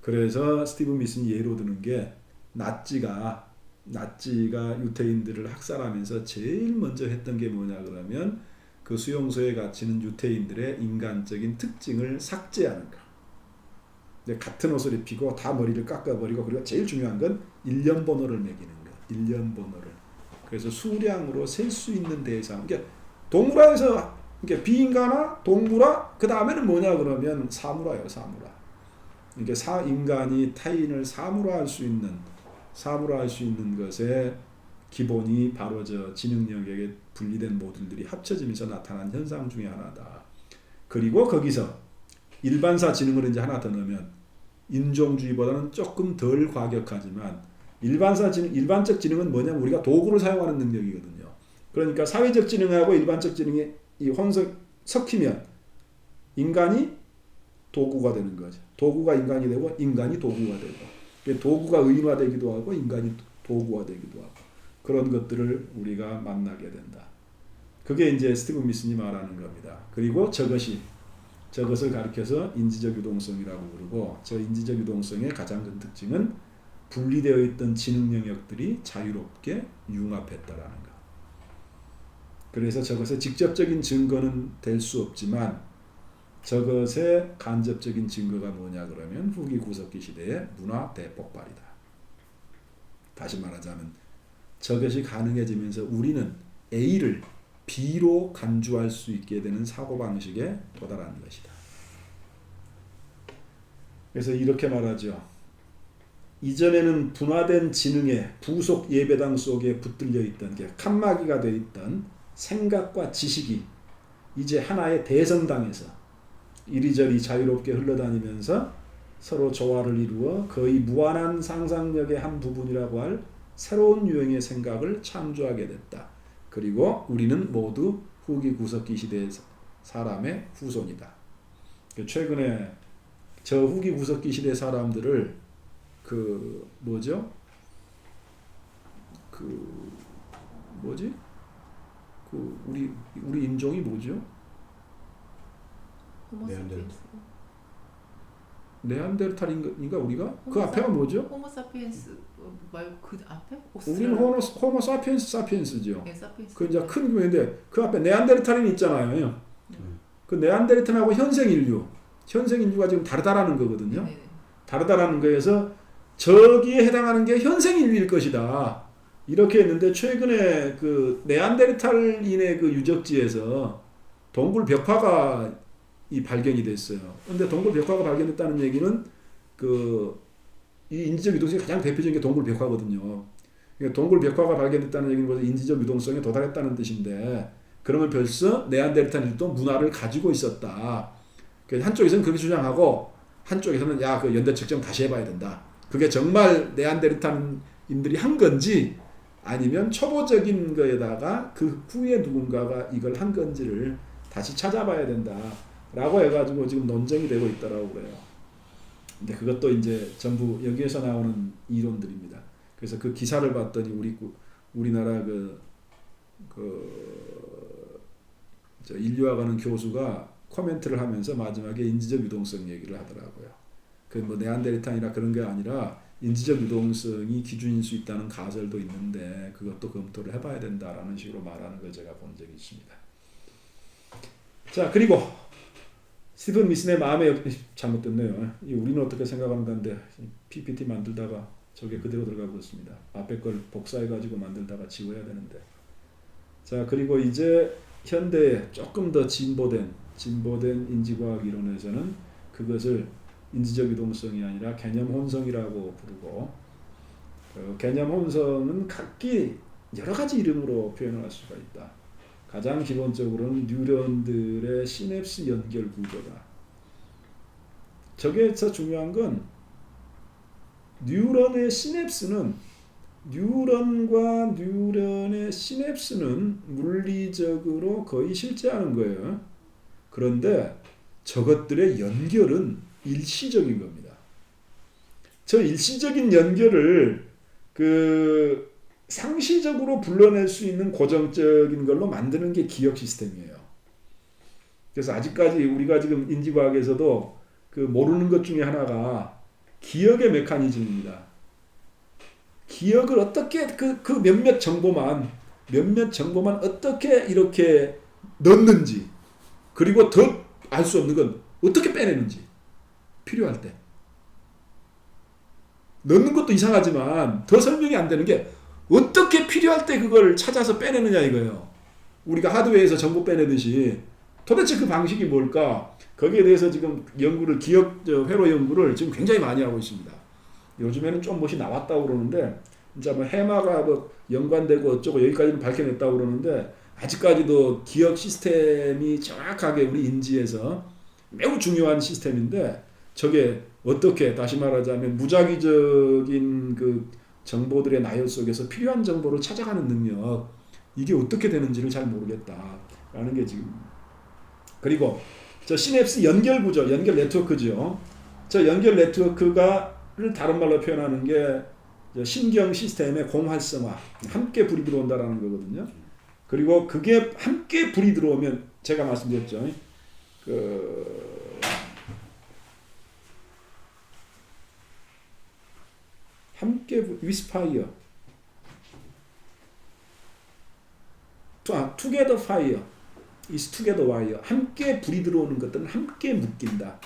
그래서 스티븐 미슨이 예로 드는 게 나치가 유태인들을 학살하면서 제일 먼저 했던 게 뭐냐 그러면 그 수용소에 갇히는 유태인들의 인간적인 특징을 삭제하는 거. 근데 같은 옷을 입히고 다 머리를 깎아버리고, 그리고 제일 중요한 건 일련 번호를 매기는 거. 일련 번호를. 그래서 수량으로 셀 수 있는 대상. 그러니까 동물화에서 그러니까 비인간화, 동물화, 그 다음에는 뭐냐 그러면 사물화예요. 사물화. 그러니까 인간이 타인을 사물화할 수 있는 것의 기본이 바로 저 지능 영역에 분리된 모듈들이 합쳐지면서 나타난 현상 중에 하나다. 그리고 거기서 일반사 지능을 이제 하나 더 넣으면 인종주의보다는 조금 덜 과격하지만 일반적 지능은 뭐냐면 우리가 도구를 사용하는 능력이거든요. 그러니까 사회적 지능하고 일반적 지능이 섞이면 인간이 도구가 되는 거죠. 도구가 인간이 되고 인간이 도구가 되고, 도구가 의인화되기도 하고 인간이 도구화 되기도 하고, 그런 것들을 우리가 만나게 된다. 그게 이제 스티븐 미슨이 말하는 겁니다. 그리고 저것을 가리켜서 인지적 유동성이라고 부르고, 저 인지적 유동성의 가장 큰 특징은 분리되어 있던 지능 영역들이 자유롭게 융합했다라는 것. 그래서 저것의 직접적인 증거는 될 수 없지만 저것의 간접적인 증거가 뭐냐 그러면 후기 구석기 시대의 문화 대폭발이다. 다시 말하자면 저것이 가능해지면서 우리는 A를 B로 간주할 수 있게 되는 사고방식에 도달하는 것이다. 그래서 이렇게 말하죠. 이전에는 분화된 지능의 부속 예배당 속에 붙들려 있던 게 칸막이가 되어 있던 생각과 지식이 이제 하나의 대성당에서 이리저리 자유롭게 흘러다니면서 서로 조화를 이루어 거의 무한한 상상력의 한 부분이라고 할 새로운 유형의 생각을 창조하게 됐다. 그리고 우리는 모두 후기 구석기 시대의 사람의 후손이다. 최근에 저 후기 구석기 시대 사람들을 우리 인종이 뭐죠? 네안데르탈인가 우리가? 그 앞에가 뭐죠? 호모사피엔스 말고 그 앞에? 우리는 호모 사피엔스죠. 네, 사피엔스. 그 이제 큰 규모인데 그 앞에 네안데르탈인 있잖아요. 그 네안데르탈하고 현생 인류가 지금 다르다라는 거거든요. 네네. 다르다라는 거에서 저기에 해당하는 게 현생 인류일 것이다. 이렇게 했는데 최근에 그 네안데르탈인의 그 유적지에서 동굴 벽화가 발견이 됐어요. 근데 동굴 벽화가 발견됐다는 얘기는 그 이 인지적 유동성의 가장 대표적인 게 동굴벽화거든요. 그러니까 동굴벽화가 발견됐다는 얘기는 벌써 인지적 유동성에 도달했다는 뜻인데 그러면 벌써 네안데르탈인도 문화를 가지고 있었다. 한쪽에서는 그렇게 주장하고 한쪽에서는 야, 그 연대 측정 다시 해봐야 된다. 그게 정말 네안데르탈인들이 한 건지 아니면 초보적인 거에다가 그 후에 누군가가 이걸 한 건지를 다시 찾아봐야 된다라고 해가지고 지금 논쟁이 되고 있다라고 그래요. 근데 그것도 이제 전부 여기에서 나오는 이론들입니다. 그래서 그 기사를 봤더니 우리나라 저 인류학하는 교수가 코멘트를 하면서 마지막에 인지적 유동성 얘기를 하더라고요. 그 뭐 네안데르탈이나 그런 게 아니라 인지적 유동성이 기준일 수 있다는 가설도 있는데 그것도 검토를 해봐야 된다라는 식으로 말하는 걸 제가 본 적이 있습니다. 자, 그리고 스티븐 미슨의 마음의 잘못됐네요. 우리는 어떻게 생각하는 건데 PPT 만들다가 저게 그대로 들어가 버렸습니다. 앞에 걸 복사해가지고 만들다가 지워야 되는데. 자, 그리고 이제 현대에 조금 더 진보된 인지과학 이론에서는 그것을 인지적 유동성이 아니라 개념 혼성이라고 부르고 개념 혼성은 각기 여러 가지 이름으로 표현할 수가 있다. 가장 기본적으로는 뉴런들의 시냅스 연결 구조다. 저게서 중요한 건 뉴런의 시냅스는 뉴런과 뉴런의 시냅스는 물리적으로 거의 실제하는 거예요. 그런데 저것들의 연결은 일시적인 겁니다. 저 일시적인 연결을 그 상시적으로 불러낼 수 있는 고정적인 걸로 만드는 게 기억 시스템이에요. 그래서 아직까지 우리가 지금 인지과학에서도 그 모르는 것 중에 하나가 기억의 메커니즘입니다. 기억을 어떻게 그 몇몇 정보만 어떻게 이렇게 넣는지 그리고 더 알 수 없는 건 어떻게 빼내는지 필요할 때 넣는 것도 이상하지만 더 설명이 안 되는 게 어떻게 필요할 때 그걸 찾아서 빼내느냐 이거예요. 우리가 하드웨어에서 정보 빼내듯이 도대체 그 방식이 뭘까? 거기에 대해서 지금 연구를 기억 회로 연구를 지금 굉장히 많이 하고 있습니다. 요즘에는 좀 무엇이 나왔다고 그러는데 진짜 뭐 해마가 뭐 연관되고 어쩌고 여기까지는 밝혀냈다고 그러는데 아직까지도 기억 시스템이 정확하게 우리 인지에서 매우 중요한 시스템인데 저게 어떻게 다시 말하자면 무작위적인 그 정보들의 나열 속에서 필요한 정보를 찾아가는 능력 이게 어떻게 되는지를 잘 모르겠다라는 게 지금. 그리고 저 시냅스 연결 구조, 연결 네트워크죠. 저 연결 네트워크가를 다른 말로 표현하는 게 신경 시스템의 공활성화, 함께 불이 들어온다라는 거거든요. 그리고 그게 함께 불이 들어오면 제가 말씀드렸죠. 함께 위스파이어, together fire is together wire. 함께 불이 들어오는 것들은 함께 묶인다.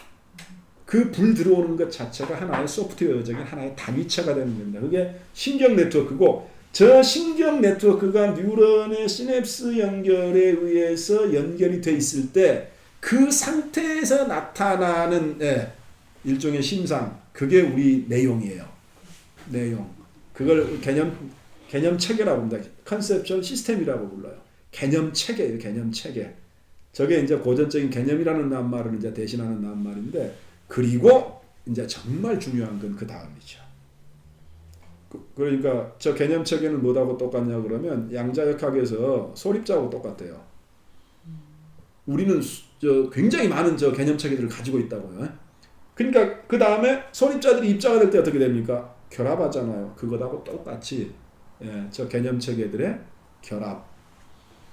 그 불 들어오는 것 자체가 하나의 소프트웨어적인 하나의 단위체가 되는 겁니다. 그게 신경 네트워크고 저 신경 네트워크가 뉴런의 시냅스 연결에 의해서 연결이 돼 있을 때 그 상태에서 나타나는 일종의 심상 그게 우리 내용이에요. 내용. 그걸 개념 체계라고 합니다. 컨셉션 시스템이라고 불러요. 개념 체계예요. 개념 체계. 저게 이제 고전적인 개념이라는 낱말을 이제 대신하는 낱말인데 그리고 이제 정말 중요한 건 그 다음이죠. 그러니까 저 개념 체계는 뭐하고 똑같냐 그러면 양자역학에서 소립자하고 똑같아요. 우리는 굉장히 많은 저 개념 체계들을 가지고 있다고요. 그러니까 그 다음에 소립자들이 입자가 될 때 어떻게 됩니까? 결합하잖아요. 그것하고 똑같이 저 개념 체계들의 결합에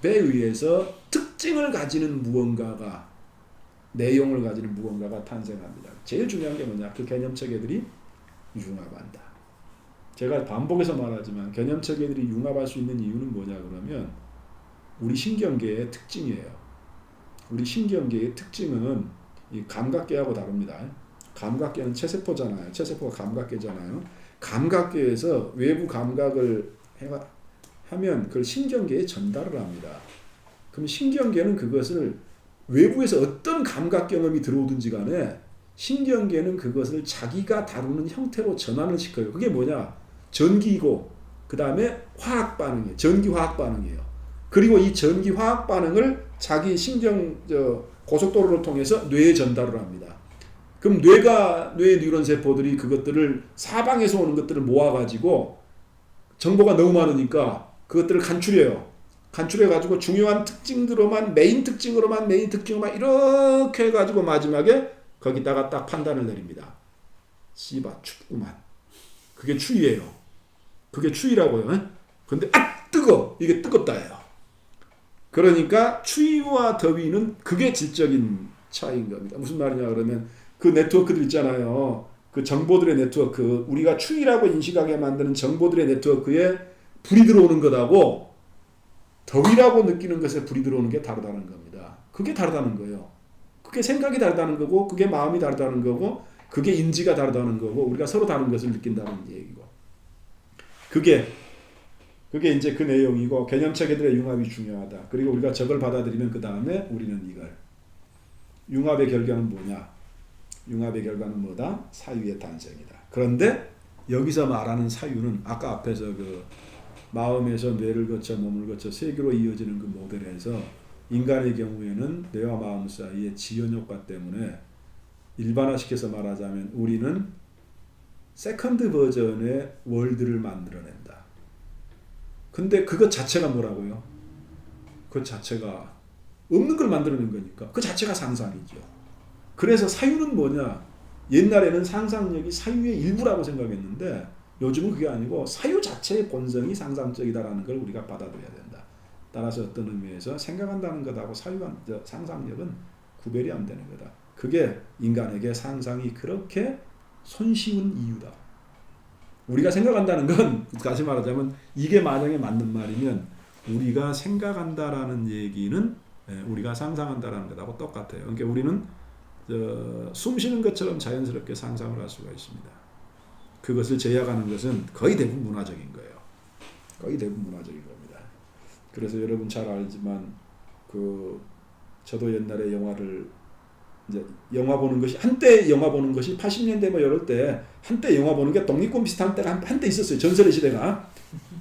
의해서 특징을 가지는 무언가가 내용을 가지는 무언가가 탄생합니다. 제일 중요한 게 뭐냐? 그 개념 체계들이 융합한다. 제가 반복해서 말하지만 개념 체계들이 융합할 수 있는 이유는 뭐냐 그러면 우리 신경계의 특징이에요. 우리 신경계의 특징은 이 감각계하고 다릅니다. 감각계는 체세포잖아요. 체세포가 감각계잖아요. 감각계에서 외부 감각을 하면 그걸 신경계에 전달을 합니다. 그럼 신경계는 그것을 외부에서 어떤 감각 경험이 들어오든지 간에 신경계는 그것을 자기가 다루는 형태로 전환을 시켜요. 그게 뭐냐? 전기고 그 다음에 화학 반응이에요. 전기 화학 반응이에요. 그리고 이 전기 화학 반응을 자기 고속도로를 통해서 뇌에 전달을 합니다. 그럼 뇌 뉴런 세포들이 그것들을 사방에서 오는 것들을 모아가지고 정보가 너무 많으니까 그것들을 간추려요. 간추려가지고 중요한 특징으로만 메인 특징으로만 이렇게 해가지고 마지막에 거기다가 딱 판단을 내립니다. 씨바 춥구만. 그게 추위예요. 그게 추위라고요. 근데 뜨거! 이게 뜨겁다예요. 그러니까 추위와 더위는 그게 질적인 차이인 겁니다. 무슨 말이냐 그러면 그 네트워크들 있잖아요. 그 정보들의 네트워크, 우리가 추위라고 인식하게 만드는 정보들의 네트워크에 불이 들어오는 것하고 더위라고 느끼는 것에 불이 들어오는 게 다르다는 겁니다. 그게 다르다는 거예요. 그게 생각이 다르다는 거고, 그게 마음이 다르다는 거고, 그게 인지가 다르다는 거고, 우리가 서로 다른 것을 느낀다는 얘기고. 그게 이제 그 내용이고, 개념체계들의 융합이 중요하다. 그리고 우리가 저걸 받아들이면 그 다음에 우리는 이걸. 융합의 결과는 뭐냐? 융합의 결과는 뭐다? 사유의 탄생이다. 그런데 여기서 말하는 사유는 아까 앞에서 그 마음에서 뇌를 거쳐 몸을 거쳐 세계로 이어지는 그 모델에서 인간의 경우에는 뇌와 마음 사이의 지연 효과 때문에 일반화시켜서 말하자면 우리는 세컨드 버전의 월드를 만들어낸다. 근데 그것 자체가 뭐라고요? 그 자체가 없는 걸 만들어낸 거니까 그 자체가 상상이죠. 그래서 사유는 뭐냐? 옛날에는 상상력이 사유의 일부라고 생각했는데 요즘은 그게 아니고 사유 자체의 본성이 상상적이다라는 걸 우리가 받아들여야 된다. 따라서 어떤 의미에서 생각한다는 것하고 상상력은 구별이 안 되는 거다. 그게 인간에게 상상이 그렇게 손쉬운 이유다. 우리가 생각한다는 건 다시 말하자면 이게 만약에 맞는 말이면 우리가 생각한다라는 얘기는 우리가 상상한다라는 것하고 똑같아요. 그러니까 우리는 숨 쉬는 것처럼 자연스럽게 상상을 할 수가 있습니다. 그것을 제약하는 것은 거의 대부분 문화적인 거예요. 거의 대부분 문화적인 겁니다. 그래서 여러분 잘 알지만 저도 옛날에 영화 보는 것이 한때 영화 보는 것이 80년대 뭐 이럴 때 한때 영화 보는 게 독립군 비슷한 때가 한때 있었어요. 전설의 시대가.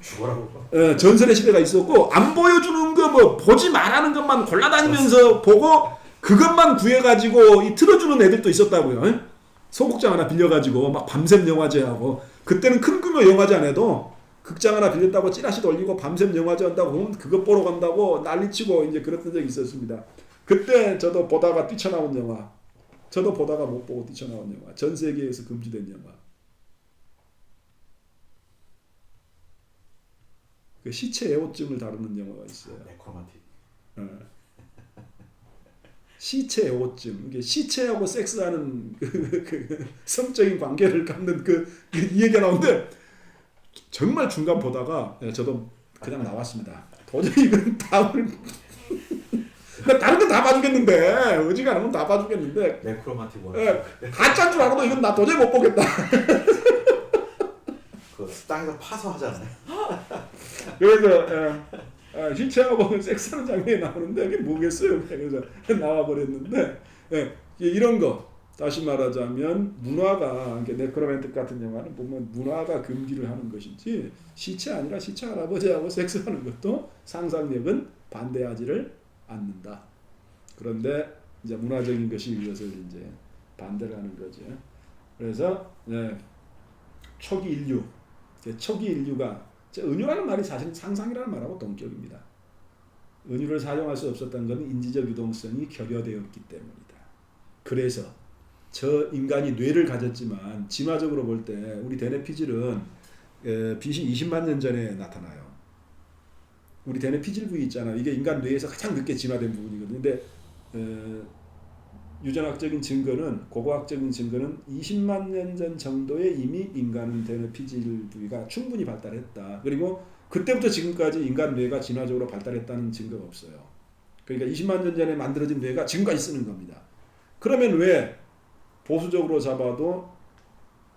죽어라고. 전설의 시대가 있었고 안 보여주는 거 뭐 보지 말라는 것만 골라다니면서 보고 그것만 구해가지고 틀어주는 애들도 있었다고요. 소극장 하나 빌려가지고 막 밤샘 영화제하고 그때는 큰 규모 영화제 안 해도 극장 하나 빌렸다고 찌라시 돌리고 밤샘 영화제 한다고 보면 그것 보러 간다고 난리치고 이제 그랬던 적이 있었습니다. 그때 저도 보다가 뛰쳐나온 영화, 저도 보다가 못 보고 뛰쳐나온 영화, 전 세계에서 금지된 영화. 그 시체 애호증을 다루는 영화가 있어요. 네크로마틱. 시체 애호증, 이게 시체하고 섹스하는 그 성적인 관계를 갖는 이 얘기가 나오는데 정말 중간 보다가 저도 그냥 나왔습니다. 도저히 이건 답을 다른 건 다 봐주겠는데 어지간하면 건 다 봐주겠는데 네크로마틱 원. 가짜인 줄 알고도 이건 나 도저히 못 보겠다. 그 땅에서 파서 하잖아요. 그래서 시체하고 섹스하는 장면이 나오는데 이게 뭐겠어요? 그래서 나와버렸는데 이런 거 다시 말하자면 문화가 네크로맨틱 같은 영화는 보면 문화가 금기를 하는 것이지 시체 아니라 시체 할아버지하고 섹스하는 것도 상상력은 반대하지를 않는다. 그런데 이제 문화적인 것이 이것을 이제 반대를 하는 거죠. 그래서 초기 인류가 은유라는 말이 사실 상상이라는 말하고 동격입니다. 은유를 사용할 수 없었던 것은 인지적 유동성이 결여되었기 때문이다. 그래서 저 인간이 뇌를 가졌지만 진화적으로 볼 때 우리 대뇌피질은 BC 20만 년 전에 나타나요. 우리 대뇌피질 부위 있잖아요. 이게 인간 뇌에서 가장 늦게 진화된 부분이거든요. 근데 유전학적인 증거는 고고학적인 증거는 20만 년 전 정도에 이미 인간은 대뇌피질 부위가 충분히 발달했다. 그리고 그때부터 지금까지 인간 뇌가 진화적으로 발달했다는 증거가 없어요. 그러니까 20만 년 전에 만들어진 뇌가 지금까지 쓰는 겁니다. 그러면 왜 보수적으로 잡아도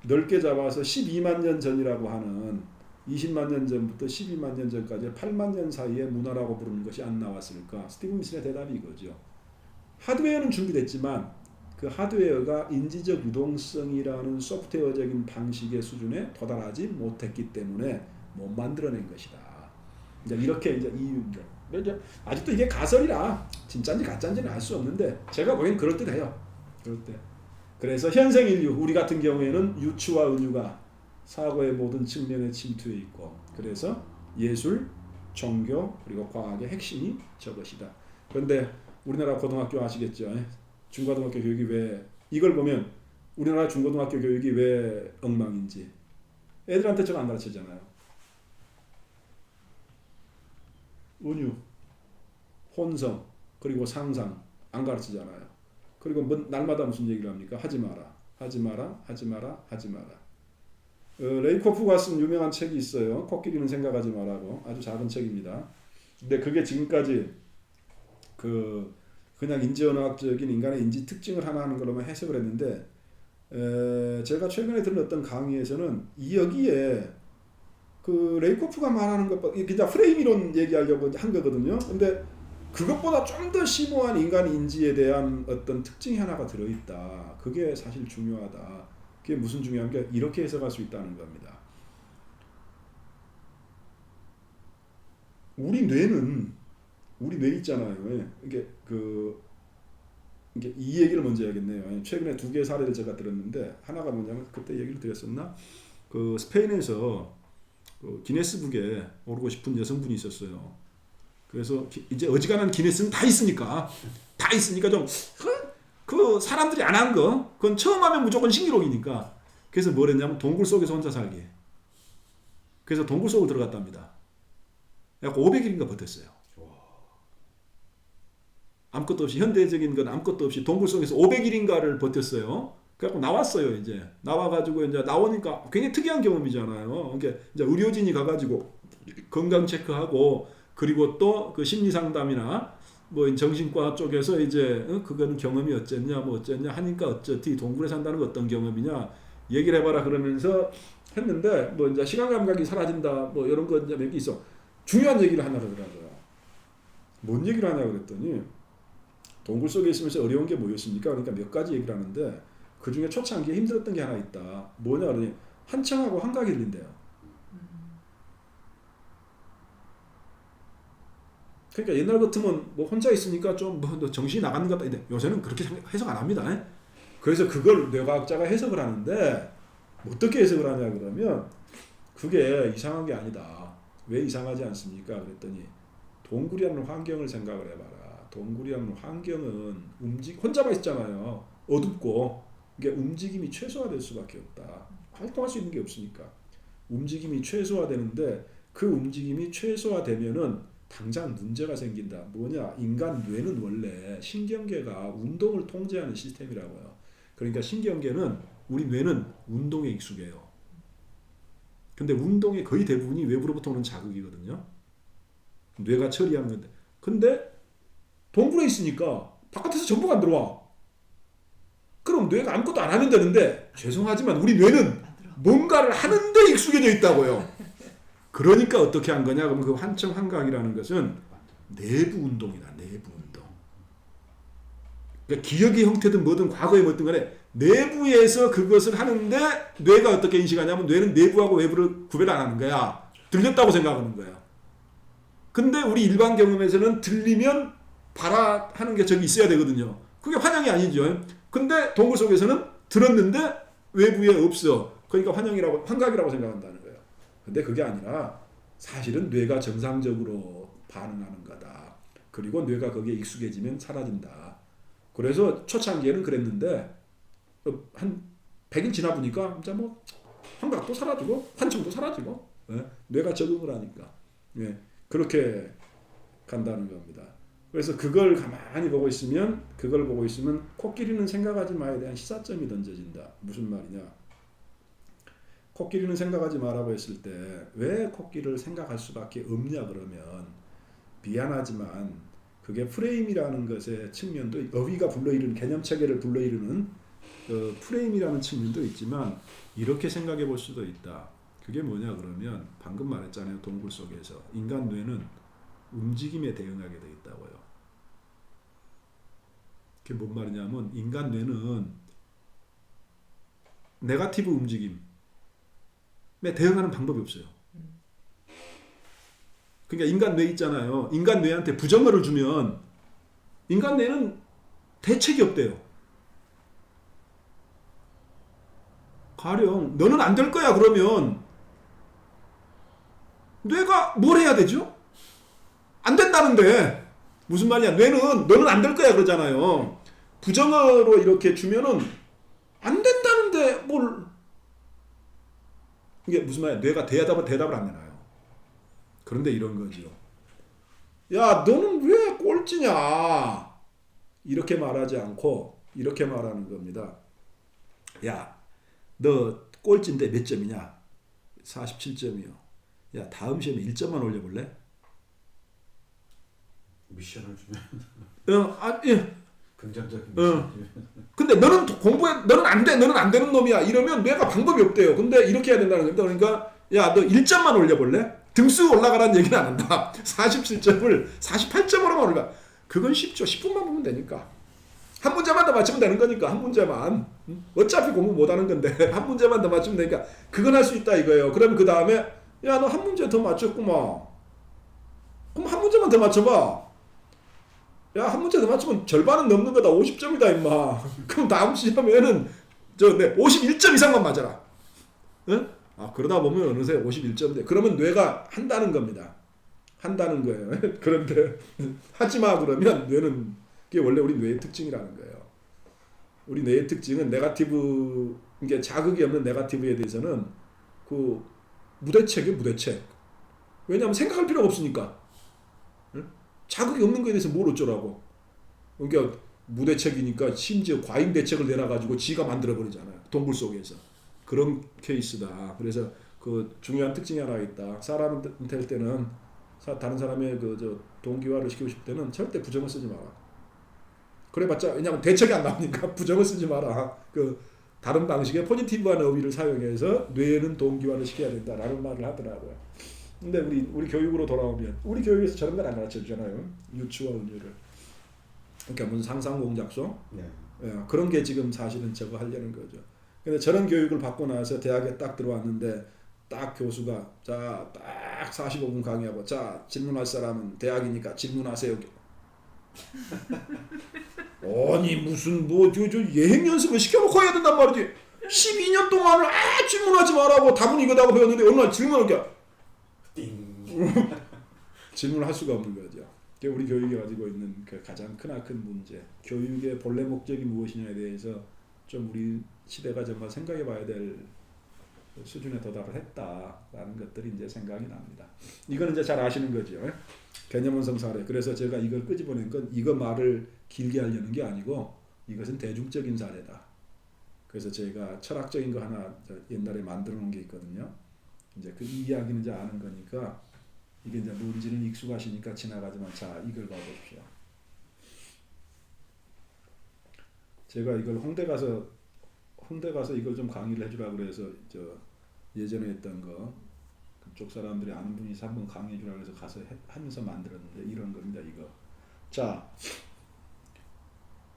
넓게 잡아서 12만 년 전이라고 하는 20만 년 전부터 12만 년 전까지 8만 년 사이에 문화라고 부르는 것이 안 나왔을까? 스티븐 미슨의 대답이 이거죠. 하드웨어는 준비됐지만 그 하드웨어가 인지적 유동성이라는 소프트웨어적인 방식의 수준에 도달하지 못했기 때문에 못 만들어낸 것이다. 이제 이렇게 이제 이유입니다. 아직도 이게 가설이라 진짜인지 가짜인지는 알 수 없는데 제가 보기엔 그럴 듯해요. 그럴 때. 그래서 현생 인류 우리 같은 경우에는 유추와 은유가 사고의 모든 측면에 침투해 있고 그래서 예술, 종교 그리고 과학의 핵심이 저것이다. 그런데 우리나라 고등학교 아시겠죠? 중고등학교 교육이 왜 이걸 보면 우리나라 중고등학교 교육이 왜 엉망인지 애들한테 전 안 가르치잖아요. 은유, 혼성, 그리고 상상 안 가르치잖아요. 그리고 날마다 무슨 얘기를 합니까? 하지 마라, 하지 마라, 하지 마라, 하지 마라. 레이코프가 쓴 유명한 책이 있어요. 코끼리는 생각하지 마라고. 아주 작은 책입니다. 근데 그게 지금까지 그냥 인지언어학적인 인간의 인지 특징을 하나 하는 걸로만 해석을 했는데 제가 최근에 들은 어떤 강의에서는 여기에 그 레이코프가 말하는 것보다 그냥 프레임 이론 얘기하려고 한 거거든요. 근데 그것보다 좀 더 심오한 인간 인지에 대한 어떤 특징이 하나가 들어있다. 그게 사실 중요하다. 그게 무슨 중요한 게 이렇게 해석할 수 있다는 겁니다. 우리 뇌 있잖아요. 이게 이 얘기를 먼저 해야겠네요. 최근에 두 개의 사례를 제가 들었는데 하나가 뭐냐면 그때 얘기를 드렸었나? 그 스페인에서 그 기네스북에 오르고 싶은 여성분이 있었어요. 그래서 이제 어지간한 기네스는 다 있으니까 좀 그 사람들이 안 한 거 그건 처음 하면 무조건 신기록이니까 그래서 뭘 했냐면 동굴 속에서 혼자 살기. 그래서 동굴 속으로 들어갔답니다. 약 500일인가 버텼어요. 아무것도 없이 현대적인 건 아무것도 없이 동굴 속에서 500일인가를 버텼어요. 그래갖고 나왔어요. 이제 나와가지고 이제 나오니까 굉장히 특이한 경험이잖아요. 그러니까 이제 의료진이 가가지고 건강 체크하고 그리고 또 그 심리 상담이나 뭐 정신과 쪽에서 이제 그건 경험이 어쨌냐 뭐 어쨌냐 하니까 어쩌지 동굴에 산다는 거 어떤 경험이냐 얘기를 해봐라 그러면서 했는데 뭐 이제 시간 감각이 사라진다 뭐 이런 거 이제 몇 개 있어. 중요한 얘기를 하나 그러더라고요. 뭔 얘기를 하냐 그랬더니 동굴 속에 있으면서 어려운 게 뭐였습니까? 그러니까 몇 가지 얘기를 하는데 그 중에 초창기에 힘들었던 게 하나 있다. 뭐냐 그러니 한청하고 한각이 들린대요. 그러니까 옛날 같으면 뭐 혼자 있으니까 좀 뭐 정신이 나가는 것 같다. 요새는 그렇게 해석 안 합니다. 그래서 그걸 뇌과학자가 해석을 하는데 어떻게 해석을 하냐 그러면 그게 이상한 게 아니다. 왜 이상하지 않습니까? 그랬더니 동굴이라는 환경을 생각을 해봐라. 동굴이라는 환경은 혼자만 있잖아요. 어둡고 이게 움직임이 최소화될 수밖에 없다. 활동할 수 있는 게 없으니까 움직임이 최소화되는데 그 움직임이 최소화되면은 당장 문제가 생긴다. 뭐냐? 인간 뇌는 원래 신경계가 운동을 통제하는 시스템이라고요. 그러니까 신경계는 우리 뇌는 운동에 익숙해요. 근데 운동의 거의 대부분이 외부로부터 오는 자극이거든요. 뇌가 처리하는 건데. 근데 동굴에 있으니까 바깥에서 정보가 안 들어와. 그럼 뇌가 아무것도 안 하면 되는데 죄송하지만 우리 뇌는 뭔가를 하는데 익숙해져 있다고요. 그러니까 어떻게 한 거냐? 그러면 그 한청 한각이라는 것은 내부 운동이다. 내부 운동. 그러니까 기억의 형태든 뭐든 과거에 뭐든 간에 내부에서 그것을 하는데 뇌가 어떻게 인식하냐면 뇌는 내부하고 외부를 구별 안 하는 거야. 들렸다고 생각하는 거야. 근데 우리 일반 경험에서는 들리면 봐라 하는 게 저기 있어야 되거든요. 그게 환영이 아니죠. 근데 동굴 속에서는 들었는데 외부에 없어. 그러니까 환각이라고 생각한다는 거예요. 근데 그게 아니라 사실은 뇌가 정상적으로 반응하는 거다. 그리고 뇌가 거기에 익숙해지면 사라진다. 그래서 초창기에는 그랬는데 한 100일 지나 보니까 진짜 뭐 환각도 사라지고 환청도 사라지고 뇌가 적응을 하니까 그렇게 간다는 겁니다. 그래서 그걸 가만히 보고 있으면 코끼리는 생각하지 마에 대한 시사점이 던져진다. 무슨 말이냐? 코끼리는 생각하지 마라고 했을 때 왜 코끼리를 생각할 수밖에 없냐 그러면 미안하지만 그게 프레임이라는 것의 측면도 어휘가 불러일으는 개념체계를 불러일으는 그 프레임이라는 측면도 있지만 이렇게 생각해 볼 수도 있다. 그게 뭐냐 그러면 방금 말했잖아요. 동굴 속에서 인간 뇌는 움직임에 대응하게 되어 있다고요. 그게 뭔 말이냐면 인간 뇌는 네거티브 움직임에 대응하는 방법이 없어요. 그러니까 인간 뇌 있잖아요. 인간 뇌한테 부정어를 주면 인간 뇌는 대책이 없대요. 가령 너는 안 될 거야 그러면 뇌가 뭘 해야 되죠? 안 된다는데 무슨 말이야? 뇌는 너는 안 될 거야 그러잖아요. 부정어로 이렇게 주면은 안 된다는데 뭘 이게 무슨 말이야? 뇌가 대답을 안 내놔요. 그런데 이런 거죠. 야 너는 왜 꼴찌냐? 이렇게 말하지 않고 이렇게 말하는 겁니다. 야 너 꼴찌인데 몇 점이냐? 47점이요. 야 다음 시험에 1점만 올려볼래? 미션을 주면 예. 긍정적인 미션 주면 근데 너는 너는 안 돼. 너는 안 되는 놈이야. 이러면 뇌가 방법이 없대요. 근데 이렇게 해야 된다는 겁니다. 그러니까 야 너 1점만 올려볼래? 등수 올라가라는 얘기는 안 한다. 47점을 48점으로만 올려. 그건 쉽죠. 10분만 보면 되니까. 한 문제만 더 맞추면 되는 거니까. 한 문제만. 어차피 공부 못하는 건데 한 문제만 더 맞추면 되니까 그건 할 수 있다 이거예요. 그럼 그 다음에 야 너 한 문제 더 맞췄구만. 그럼 한 문제만 더 맞춰봐. 야 한 문제 더 맞추면 절반은 넘는 거다. 50점이다 임마. 그럼 다음 시험에는 51점 이상만 맞아라. 응? 그러다 보면 어느새 51점 돼. 그러면 뇌가 한다는 겁니다. 한다는 거예요. 그런데 하지마 그러면 뇌는 그게 원래 우리 뇌의 특징이라는 거예요. 우리 뇌의 특징은 네거티브, 이게 자극이 없는 네거티브에 대해서는 그 무대책이에요, 무대책. 왜냐하면 생각할 필요가 없으니까. 응? 자극이 없는 거에 대해서 뭘 어쩌라고. 그러니까 무대책이니까 심지어 과잉 대책을 내놔가지고 지가 만들어버리잖아요. 동굴 속에서. 그런 케이스다. 그래서 그 중요한 특징이 하나 있다. 사람한테 할 때는 다른 사람의 동기화를 시키고 싶을 때는 절대 부정을 쓰지 마라. 그래봤자 왜냐하면 대책이 안 나오니까 부정을 쓰지 마라. 다른 방식의 포지티브한 어휘를 사용해서 뇌는 동기화를 시켜야 된다라는 말을 하더라고요. 근데 우리 교육으로 돌아오면 우리 교육에서 저런 걸 안 가르쳐 주잖아요. 유추와 은유를. 그러니까 무슨 상상공작소? 네. 예, 그런 게 지금 사실은 저거 하려는 거죠. 근데 저런 교육을 받고 나서 대학에 딱 들어왔는데 딱 교수가 자 딱 45분 강의하고 자 질문할 사람은 대학이니까 질문하세요. 아니 무슨 저 예행 연습을 시켜놓고 해야 된단 말이지. 12년 동안을 질문하지 말라고 답은 이거다고 배웠는데 어느 날 질문하니까 띵. 질문을 할 수가 없는 거죠. 그게 우리 교육이 가지고 있는 그 가장 크나큰 문제. 교육의 본래 목적이 무엇이냐에 대해서 좀 우리 시대가 정말 생각해 봐야 될 수준에 도달을 했다라는 것들이 이제 생각이 납니다. 이거는 이제 잘 아시는 거죠. 개념 원성 사례. 그래서 제가 이걸 끄집어낸 건 이거 말을 길게 하려는 게 아니고 이것은 대중적인 사례다. 그래서 제가 철학적인 거 하나 옛날에 만들어 놓은 게 있거든요. 이제 그 이야기는 이제 아는 거니까 이게 이제 뭔지는 익숙하시니까 지나가지만 자 이걸 봐보십시오. 제가 이걸 홍대 가서 이걸 좀 강의를 해주라고 그래서 예전에 했던 거 그쪽 사람들이 아는 분이 한번 강의해 주라고 해서 가서 하면서 만들었는데 이런 겁니다. 이거. 자,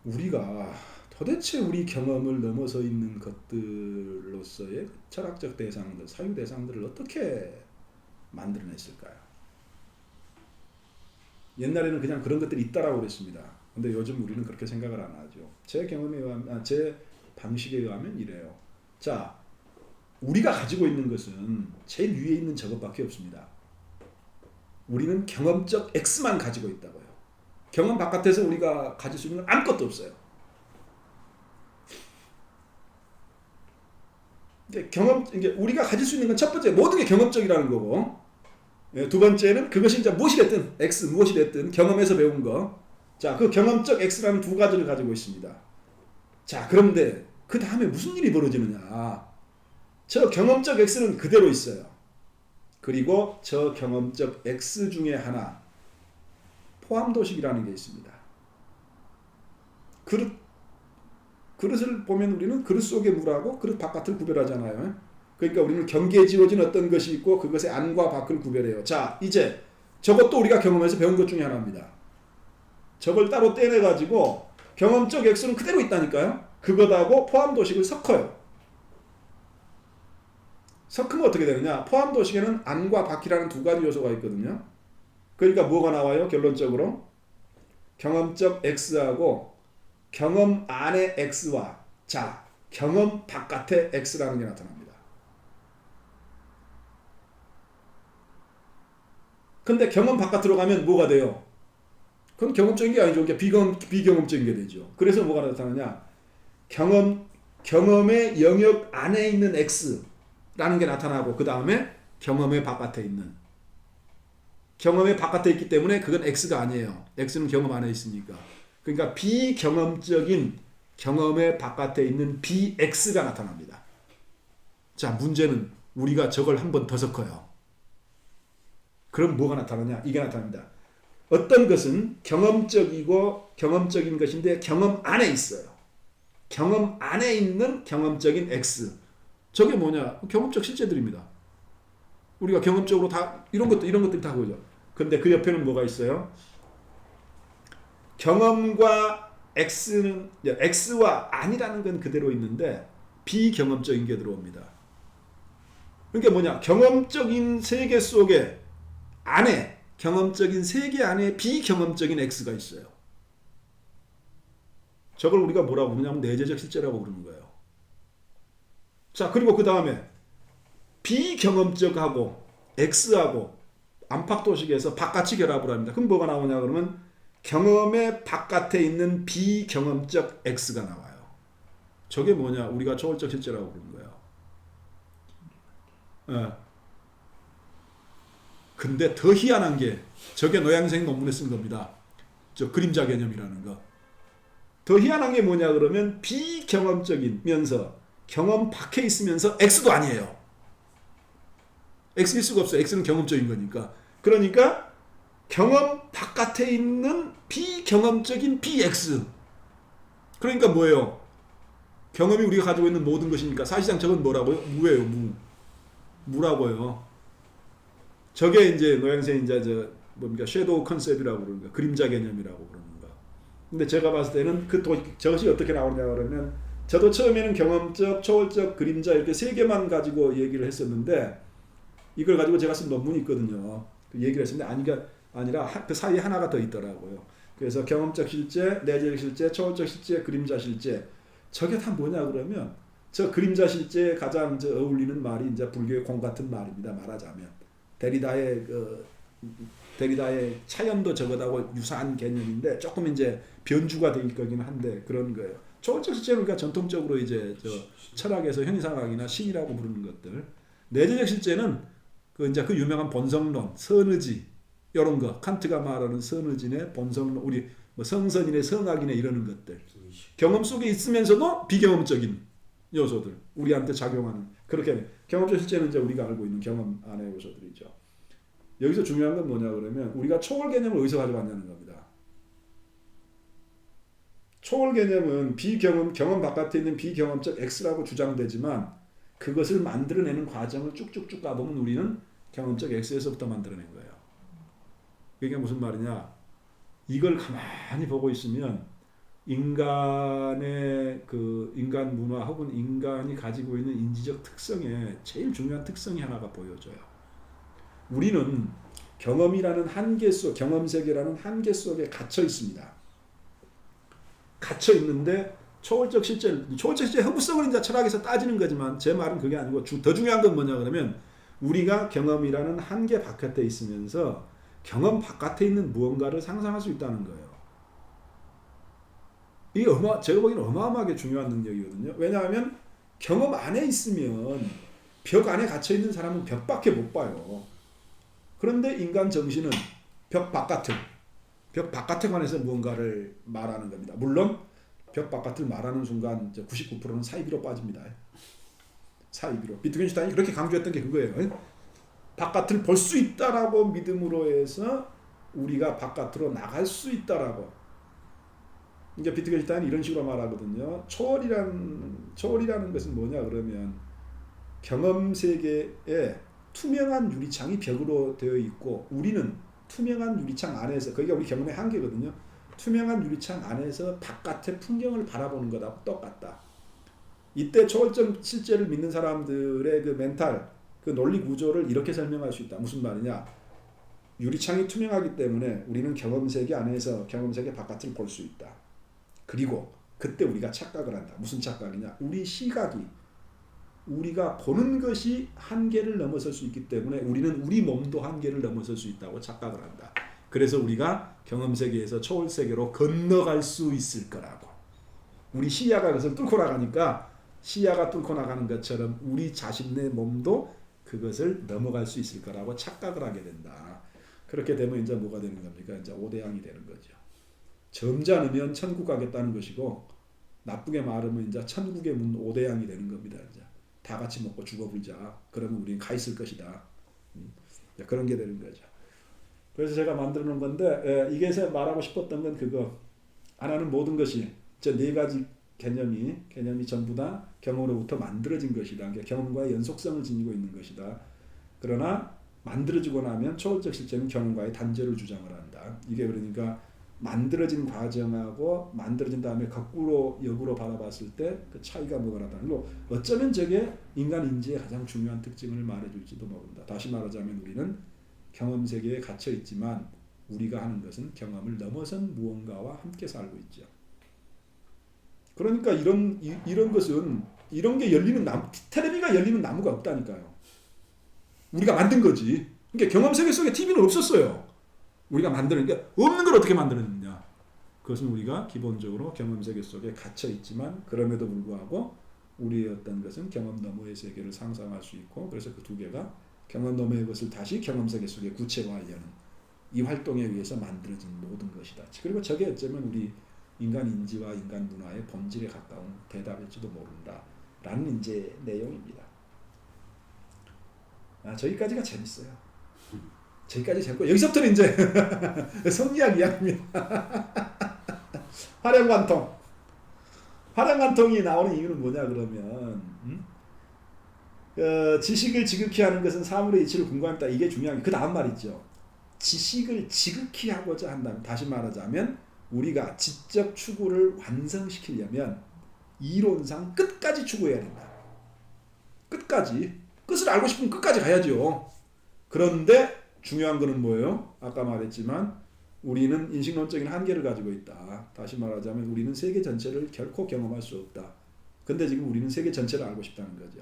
우리가 도대체 우리 경험을 넘어서 있는 것들로서의 철학적 대상들, 사유 대상들을 어떻게 만들어냈을까요? 옛날에는 그냥 그런 것들이 있다라고 그랬습니다. 근데 요즘 우리는 그렇게 생각을 안 하죠. 제 경험에 의하면, 제 방식에 의하면 이래요. 자, 우리가 가지고 있는 것은 제일 위에 있는 저것밖에 없습니다. 우리는 경험적 X만 가지고 있다고요. 경험 바깥에서 우리가 가질 수 있는 건 아무것도 없어요. 이게 우리가 가질 수 있는 건 첫 번째 모든 게 경험적이라는 거고, 두 번째는 그것이 이제 무엇이 됐든 X 무엇이 됐든 경험에서 배운 거. 자, 그 경험적 X라는 두 가지를 가지고 있습니다. 자, 그런데 그 다음에 무슨 일이 벌어지느냐? 저 경험적 X는 그대로 있어요. 그리고 저 경험적 X 중에 하나 포함도식이라는 게 있습니다. 그릇을 보면 우리는 그릇 속의 물하고 그릇 바깥을 구별하잖아요. 그러니까 우리는 경계에 지어진 어떤 것이 있고 그것의 안과 밖을 구별해요. 자, 이제 저것도 우리가 경험해서 배운 것 중에 하나입니다. 저걸 따로 떼내가지고 경험적 X는 그대로 있다니까요. 그것하고 포함도식을 섞어요. 섞으면 어떻게 되느냐? 포함도식에는 안과 밖이라는 두 가지 요소가 있거든요. 그러니까 뭐가 나와요? 결론적으로 경험적 X하고 경험 안의 X와 자 경험 바깥의 X라는 게 나타납니다. 근데 경험 바깥으로 가면 뭐가 돼요? 그건 경험적인 게 아니죠. 비경험적인 게 되죠. 그래서 뭐가 나타나냐? 경험의 영역 안에 있는 X라는 게 나타나고 그 다음에 경험의 바깥에 있는 경험의 바깥에 있기 때문에 그건 X가 아니에요. X는 경험 안에 있으니까. 그러니까 비경험적인 경험의 바깥에 있는 BX가 나타납니다. 자, 문제는 우리가 저걸 한 번 더 섞어요. 그럼 뭐가 나타나냐? 이게 나타납니다. 어떤 것은 경험적인 것인데 경험 안에 있어요. 경험 안에 있는 경험적인 X. 저게 뭐냐? 경험적 실제들입니다. 우리가 경험적으로 다 이런 것들이 다 그거죠. 근데 그 옆에는 뭐가 있어요? 경험과 X는 X와 아니라는 건 그대로 있는데 비경험적인 게 들어옵니다. 그러니까 뭐냐? 경험적인 세계 속에 안에 경험적인 세계 안에 비경험적인 X가 있어요. 저걸 우리가 뭐라고 부르냐면 내재적 실제라고 부르는 거예요. 자, 그리고 그 다음에 비경험적하고 X하고 안팎도식에서 바깥이 결합을 합니다. 그럼 뭐가 나오냐 그러면 경험의 바깥에 있는 비경험적 X가 나와요. 저게 뭐냐? 우리가 초월적 실제라고 부르는 거예요. 근데 더 희한한 게 저게 노양생 논문에 쓴 겁니다. 저 그림자 개념이라는 거. 더 희한한 게 뭐냐 그러면 비경험적이면서 경험 밖에 있으면서 X도 아니에요. X일 수가 없어요. X는 경험적인 거니까. 그러니까 경험 바깥에 있는 비경험적인 BX. 그러니까 뭐예요? 경험이 우리가 가지고 있는 모든 것이니까 사실상 저건 뭐라고요? 무예요. 무라고요. 저게 이제 노양생 이제 뭡니까? 섀도우 컨셉이라고 그러는 거. 그림자 개념이라고 그러는 거. 근데 제가 봤을 때는 저것이 어떻게 나오냐 그러면 저도 처음에는 경험적, 초월적, 그림자 이렇게 세 개만 가지고 얘기를 했었는데 이걸 가지고 제가 쓴 논문이 있거든요. 그 얘기를 했었는데 아니라 그 사이에 하나가 더 있더라고요. 그래서 경험적 실제, 내재적 실제, 초월적 실제, 그림자 실제. 저게 다 뭐냐 그러면 저 그림자 실제에 가장 어울리는 말이 이제 불교의 공 같은 말입니다. 말하자면 데리다의 차연도 저것하고 유사한 개념인데 조금 이제 변주가 될 거긴 한데 그런 거예요. 초월적 실제는 우리가 전통적으로 이제 철학에서 형이상학이나 신이라고 부르는 것들. 내재적 실제는 그 유명한 본성론, 선의지 이런 거 칸트가 말하는 선의진의 본성론, 우리 뭐 성선인의 성악인의 이러는 것들. 경험 속에 있으면서도 비경험적인 요소들 우리한테 작용하는 그렇게 경험적 실제는 이제 우리가 알고 있는 경험 안의 요소들이죠. 여기서 중요한 건 뭐냐 그러면 우리가 초월 개념을 어디서 가져왔냐는 겁니다. 초월 개념은 경험 바깥에 있는 비경험적 X라고 주장되지만 그것을 만들어내는 과정을 쭉쭉쭉 가보면 우리는 경험적 X에서부터 만들어낸 거예요. 그게 무슨 말이냐? 이걸 가만히 보고 있으면 인간의 인간 문화 혹은 인간이 가지고 있는 인지적 특성의 제일 중요한 특성이 하나가 보여져요. 우리는 경험이라는 한계 속, 경험 세계라는 한계 속에 갇혀 있습니다. 갇혀 있는데 초월적 실제 허브성을 이제 철학에서 따지는 거지만 제 말은 그게 아니고 더 중요한 건 뭐냐 그러면 우리가 경험이라는 한계 바깥에 있으면서 경험 바깥에 있는 무언가를 상상할 수 있다는 거예요. 이게 제가 보기에는 어마어마하게 중요한 능력이거든요. 왜냐하면 경험 안에 있으면 벽 안에 갇혀 있는 사람은 벽밖에 못 봐요. 그런데 인간 정신은 벽 바깥에 관해서 무언가를 말하는 겁니다. 물론 벽 바깥을 말하는 순간 99%는 사이비로 빠집니다. 사이비로. 비트겐슈타인이 그렇게 강조했던 게 그거예요. 바깥을 볼 수 있다라고 믿음으로 해서 우리가 바깥으로 나갈 수 있다라고. 그러니까 비트겐슈타인이 이런 식으로 말하거든요. 초월이라는 것은 뭐냐 그러면 경험 세계에 투명한 유리창이 벽으로 되어 있고 우리는 투명한 유리창 안에서 거기가 우리 경험의 한계거든요. 투명한 유리창 안에서 바깥의 풍경을 바라보는 것하고 똑같다. 이때 초월적 실제를 믿는 사람들의 그 멘탈, 그 논리 구조를 이렇게 설명할 수 있다. 무슨 말이냐? 유리창이 투명하기 때문에 우리는 경험세계 안에서 경험세계 바깥을 볼 수 있다. 그리고 그때 우리가 착각을 한다. 무슨 착각이냐? 우리 시각이 우리가 보는 것이 한계를 넘어설 수 있기 때문에 우리는 우리 몸도 한계를 넘어설 수 있다고 착각을 한다. 그래서 우리가 경험세계에서 초월세계로 건너갈 수 있을 거라고. 우리 시야가 그것을 뚫고 나가니까 시야가 뚫고 나가는 것처럼 우리 자신의 몸도 그것을 넘어갈 수 있을 거라고 착각을 하게 된다. 그렇게 되면 이제 뭐가 되는 겁니까? 이제 오대양이 되는 거죠. 점잖으면 천국 가겠다는 것이고 나쁘게 말하면 이제 천국의 문 오대양이 되는 겁니다. 이제 다 같이 먹고 죽어불자. 그러면 우리는 가 있을 것이다. 그런 게 되는 거죠. 그래서 제가 만들어 놓은 건데 이게 말하고 싶었던 건 그거. 하나는 모든 것이 저 네 가지 개념이 전부 다 경험으로부터 만들어진 것이다. 그러니까 경험과의 연속성을 지니고 있는 것이다. 그러나 만들어지고 나면 초월적 실제는 경험과의 단절을 주장을 한다. 이게 그러니까 만들어진 과정하고 만들어진 다음에 거꾸로 역으로 바라봤을 때 그 차이가 뭐가 나타나는 거. 어쩌면 저게 인간 인지의 가장 중요한 특징을 말해줄지도 모른다. 다시 말하자면 우리는 경험 세계에 갇혀 있지만 우리가 하는 것은 경험을 넘어선 무언가와 함께 살고 있죠. 그러니까 이런 것은 이런 게 열리는 나무, 테레비가 열리는 나무가 없다니까요. 우리가 만든 거지. 그러니까 경험 세계 속에 TV는 없었어요. 우리가 만드는 게 없는 걸 어떻게 만들었느냐. 그것은 우리가 기본적으로 경험 세계 속에 갇혀 있지만 그럼에도 불구하고 우리의 어떤 것은 경험 너머의 세계를 상상할 수 있고 그래서 그 두 개가 경험 너머의 것을 다시 경험 세계 속에 구체화하려는 이 활동에 의해서 만들어진 모든 것이다. 그리고 저게 어쩌면 우리 인간 인지와 인간 문화의 본질에 가까운 대답일지도 모른다. 라는 이제 내용입니다. 저기까지가 재밌어요. 저기까지 재밌고 여기서부터는 이제 성리학 이야기입니다. 화령관통. 화령관통이 나오는 이유는 뭐냐 그러면 지식을 지극히 하는 것은 사물의 이치를 궁구합니다. 이게 중요한 게 그 다음 말이죠. 지식을 지극히 하고자 한다면 다시 말하자면 우리가 지적 추구를 완성시키려면 이론상 끝까지 추구해야 된다. 끝까지. 끝을 알고 싶으면 끝까지 가야죠. 그런데 중요한 거는 뭐예요? 아까 말했지만 우리는 인식론적인 한계를 가지고 있다. 다시 말하자면 우리는 세계 전체를 결코 경험할 수 없다. 근데 지금 우리는 세계 전체를 알고 싶다는 거죠.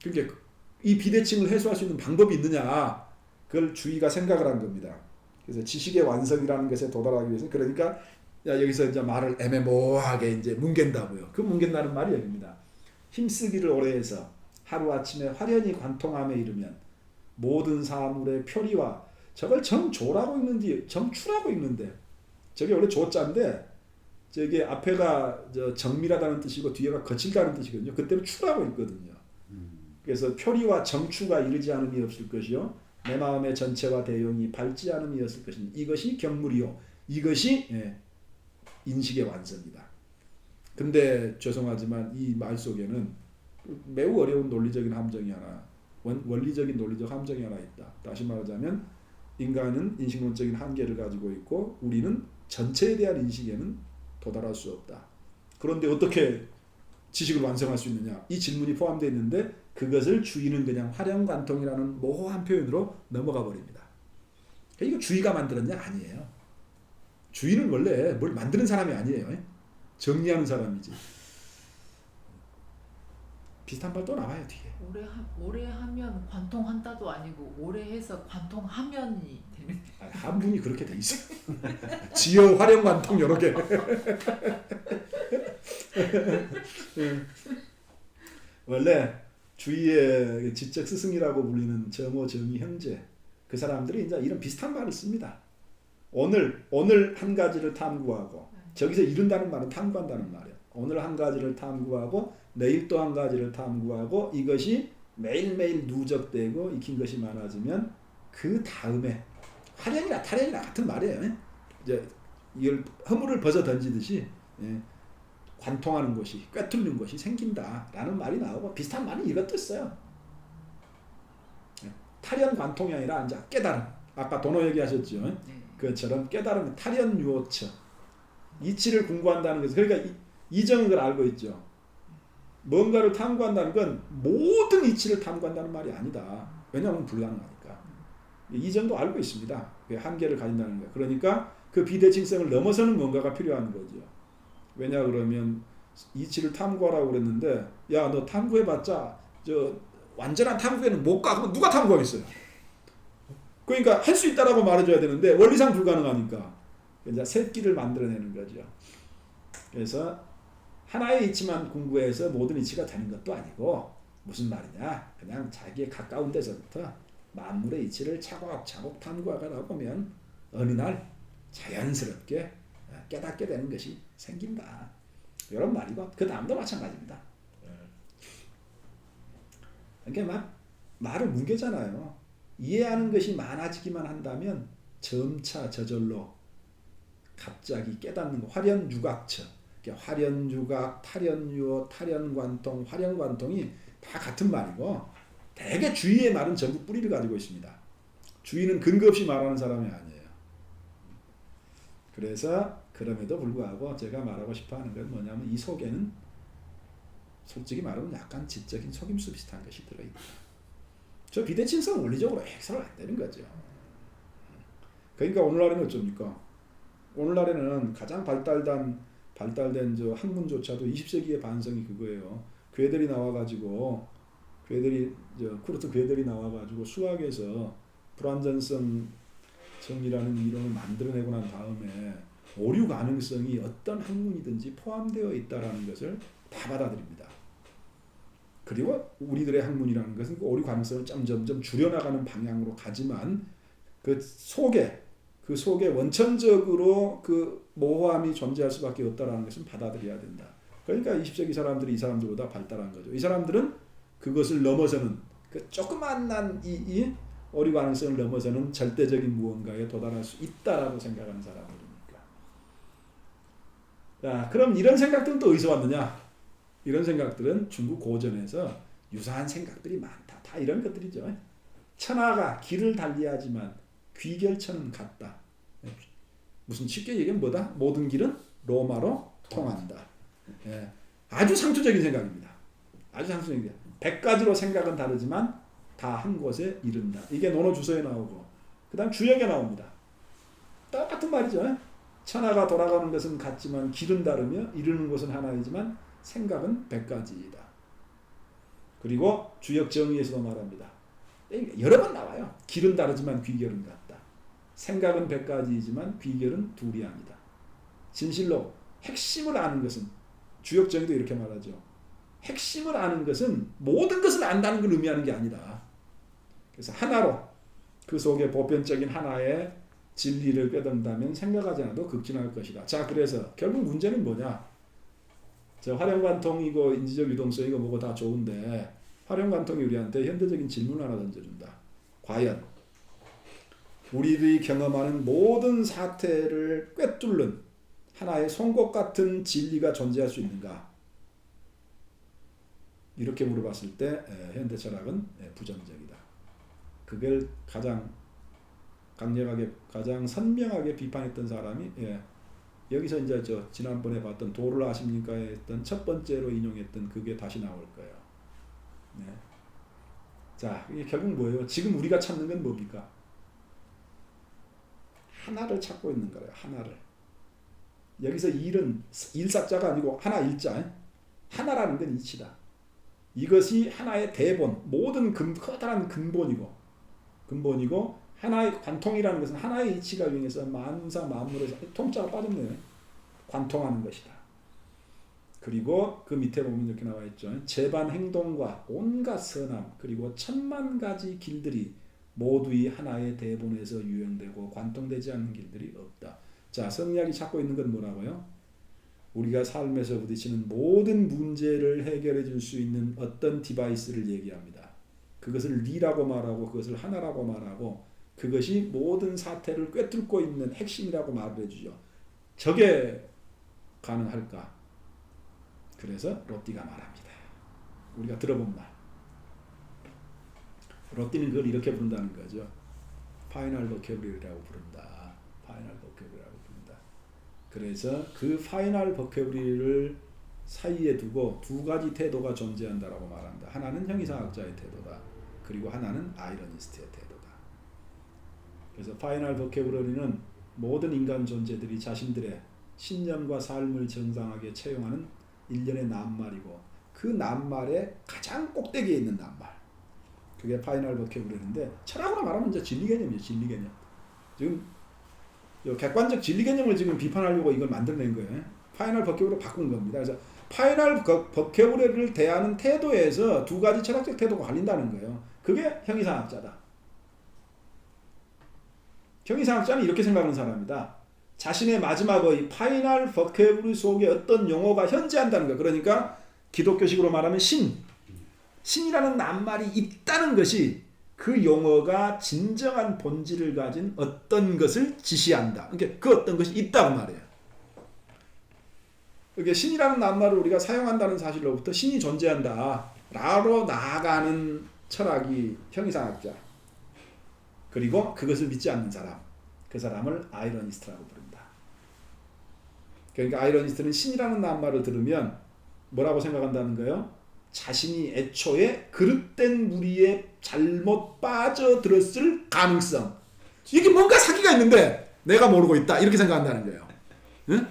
그러니까 이 비대칭을 해소할 수 있는 방법이 있느냐? 그걸 주의가 생각을 한 겁니다. 그래서 지식의 완성이라는 것에 도달하기 위해서 그러니까 여기서 이제 말을 애매모호하게 이제 뭉갠다고요. 그 뭉갠다는 말이 여기입니다. 힘쓰기를 오래 해서 하루아침에 화련히 관통함에 이르면 모든 사물의 표리와 저걸 정조라고 읽는지 정추라고 읽는데 저게 원래 조자인데 저게 앞에가 정밀하다는 뜻이고 뒤에가 거칠다는 뜻이거든요. 그때는 추라고 읽거든요. 그래서 표리와 정추가 이르지 않음이 없을 것이요 내 마음의 전체와 대용이 밝지 않음이 없을 것이니 이것이 경물이요 이것이 인식의 완성이다. 근데 죄송하지만 이 말 속에는 매우 어려운 논리적인 함정이 하나 원리적인 논리적 함정이 하나 있다. 다시 말하자면 인간은 인식론적인 한계를 가지고 있고 우리는 전체에 대한 인식에는 도달할 수 없다. 그런데 어떻게 지식을 완성할 수 있느냐? 이 질문이 포함되어 있는데 그것을 주의는 그냥 화령관통이라는 모호한 표현으로 넘어가 버립니다. 이거 주의가 만들었냐? 아니에요. 주의는 원래 뭘 만드는 사람이 아니에요. 정리하는 사람이지. 비슷한 말 또 나와요 뒤에. 오래 하면 관통한다도 아니고 오래 해서 관통하면이 되는. 한 분이 그렇게 돼 있어. 지어 화령관통 여러 개. 원래 주위의 지적 스승이라고 불리는 정호, 정의, 형제 그 사람들이 이제 이런 비슷한 말을 씁니다. 오늘 한 가지를 탐구하고 저기서 이룬다는 말은 탐구한다는 말이에요. 오늘 한 가지를 탐구하고 내일 또 한 가지를 탐구하고 이것이 매일매일 누적되고 익힌 것이 많아지면 그 다음에 화령이나 탈령이나 같은 말이에요. 이제 이걸 허물을 벗어 던지듯이 관통하는 것이 꿰뚫는 것이 생긴다라는 말이 나오고 비슷한 말이 이것도 있어요. 탈연 관통이 아니라 이제 깨달음. 아까 도노 얘기하셨죠. 네. 그처럼 깨달음 탈연유호처 이치를 공부한다는 것은 그러니까 이정은 그걸 알고 있죠. 뭔가를 탐구한다는 건 모든 이치를 탐구한다는 말이 아니다. 왜냐하면 불가능하니까. 이정도 알고 있습니다. 그 한계를 가진다는 거예요. 그러니까 그 비대칭성을 넘어서는 뭔가가 필요한 거죠. 왜냐 그러면 이치를 탐구하라고 그랬는데 야 너 탐구해봤자 저 완전한 탐구에는 못 가. 그럼 누가 탐구하겠어요? 그러니까 할 수 있다라고 말해줘야 되는데 원리상 불가능하니까 이제 새끼를 만들어내는 거죠. 그래서 하나의 이치만 공부해서 모든 이치가 되는 것도 아니고 무슨 말이냐 그냥 자기의 가까운 데서부터 만물의 이치를 차곡차곡 탐구하다 보면 어느 날 자연스럽게 깨닫게 되는 것이 생긴다. 이런 말이고 그 다음도 마찬가지입니다. 그러니까 막 말을 뭉개잖아요. 이해하는 것이 많아지기만 한다면 점차 저절로 갑자기 깨닫는 거 화련유각처 화련유각, 탈연유호, 탈연관통, 화련관통이 다 같은 말이고 대개 주의의 말은 전부 뿌리를 가지고 있습니다. 주의는 근거 없이 말하는 사람이 아니에요. 그래서 그럼에도 불구하고 제가 말하고 싶어하는 건 뭐냐면 이 속에는 솔직히 말하면 약간 지적인 속임수 비슷한 것이 들어있다. 저 비대칭성은 원리적으로 해결 안 되는 거죠. 그러니까 오늘날에는 어쩝니까? 오늘날에는 가장 발달된 저 학문조차도 20세기의 반성이 그거예요. 괴들이 나와가지고 쿠르트 괴들이 나와가지고 수학에서 불완전성 정리라는 이론을 만들어내고 난 다음에 오류 가능성이 어떤 학문이든지 포함되어 있다라는 것을 다 받아들입니다. 그리고 우리들의 학문이라는 것은 그 오류 가능성을 점점 줄여나가는 방향으로 가지만 그 속에 원천적으로 그 모호함이 존재할 수밖에 없다라는 것은 받아들여야 된다. 그러니까 20세기 사람들이 이 사람들보다 발달한 거죠. 이 사람들은 그것을 넘어서는 그 조그만한 이 오류 가능성을 넘어서는 절대적인 무언가에 도달할 수 있다라고 생각하는 사람들이니까. 자, 그럼 이런 생각들은 또 어디서 왔느냐? 이런 생각들은 중국 고전에서 유사한 생각들이 많다. 다 이런 것들이죠. 천하가 길을 달리하지만 귀결천은 같다. 무슨 쉽게 얘기하면 뭐다? 모든 길은 로마로 통한다. 예. 아주 상투적인 생각입니다. 아주 상투적인 100가지로 생각은 다르지만 다 한 곳에 이른다. 이게 논어주서에 나오고 그 다음 주역에 나옵니다. 똑같은 말이죠. 천하가 돌아가는 것은 같지만 길은 다르며 이르는 곳은 하나이지만 생각은 100가지이다. 그리고 주역 정의에서도 말합니다. 여러 번 나와요. 길은 다르지만 귀결은 같다. 생각은 100가지이지만 귀결은 둘이 아니다. 진실로 핵심을 아는 것은 주역 정의도 이렇게 말하죠. 핵심을 아는 것은 모든 것을 안다는 걸 의미하는 게 아니다. 그래서 하나로 그 속에 보편적인 하나의 진리를 깨닫는다면 생각하지 않아도 극진할 것이다. 자, 그래서 결국 문제는 뭐냐? 저 활용관통이고 인지적 유동성이고 뭐고 다 좋은데 활용관통이 우리한테 현대적인 질문을 하나 던져준다. 과연 우리들이 경험하는 모든 사태를 꿰뚫는 하나의 송곳 같은 진리가 존재할 수 있는가? 이렇게 물어봤을 때 현대 철학은 부정적이다. 그걸 가장 강력하게, 가장 선명하게 비판했던 사람이 여기서 이제 저 지난번에 봤던 도를 아십니까에 했던 첫 번째로 인용했던 그게 다시 나올 거예요. 네. 자, 이게 결국 뭐예요? 지금 우리가 찾는 건 뭡니까? 하나를 찾고 있는 거예요. 하나를. 여기서 일은 일사자가 아니고 하나 일자. 하나라는 건 이치다. 이것이 하나의 대본, 모든 커다란 근본이고 하나의 관통이라는 것은 하나의 이치가 유행해서 만사 만물에서 통자가 빠졌네요. 관통하는 것이다. 그리고 그 밑에 보면 이렇게 나와 있죠. 재반 행동과 온갖 선함 그리고 천만 가지 길들이 모두 이 하나의 대본에서 유행되고 관통되지 않는 길들이 없다. 자, 성리학이 찾고 있는 건 뭐라고요? 우리가 삶에서 부딪히는 모든 문제를 해결해 줄 수 있는 어떤 디바이스를 얘기합니다. 그것을 리라고 말하고 그것을 하나라고 말하고 그것이 모든 사태를 꿰뚫고 있는 핵심이라고 말을 해주죠. 저게 가능할까? 그래서 로띠가 말합니다. 우리가 들어본 말. 로띠는 그걸 이렇게 부른다는 거죠. 파이널 버케브리라고 부른다. 파이널 버케브리라고 부른다. 그래서 그 파이널 버케브리를 사이에 두고 두 가지 태도가 존재한다라고 말한다. 하나는 형이상학자의 태도다. 그리고 하나는 아이러니스트의 태도다. 그래서 파이널 버케브러리는 모든 인간 존재들이 자신들의 신념과 삶을 정당하게 채용하는 일련의 낱말이고 그 낱말의 가장 꼭대기에 있는 낱말. 그게 파이널 버케브러리인데 철학으로 말하면 이제 진리 개념이에요. 진리 개념. 지금 객관적 진리 개념을 지금 비판하려고 이걸 만들어낸 거예요. 파이널 버케브러리로 바꾼 겁니다. 그래서 파이널 버케브러리를 대하는 태도에서 두 가지 철학적 태도가 갈린다는 거예요. 그게 형이상학자다. 형이상학자는 이렇게 생각하는 사람이다. 자신의 마지막의 파이널 버케브러리 속에 어떤 용어가 현재한다는 거. 그러니까 기독교식으로 말하면 신이라는 낱말이 있다는 것이 그 용어가 진정한 본질을 가진 어떤 것을 지시한다. 그러니까 그 어떤 것이 있다고 말해요. 그러니까 신이라는 낱말을 우리가 사용한다는 사실로부터 신이 존재한다 라로 나아가는 철학이 형이상학자. 그리고 그것을 믿지 않는 사람. 그 사람을 아이러니스트라고 부른다. 그러니까 아이러니스트는 신이라는 낱말을 들으면 뭐라고 생각한다는 거예요? 자신이 애초에 그릇된 무리에 잘못 빠져들었을 가능성. 이게 뭔가 사기가 있는데 내가 모르고 있다. 이렇게 생각한다는 거예요. 응?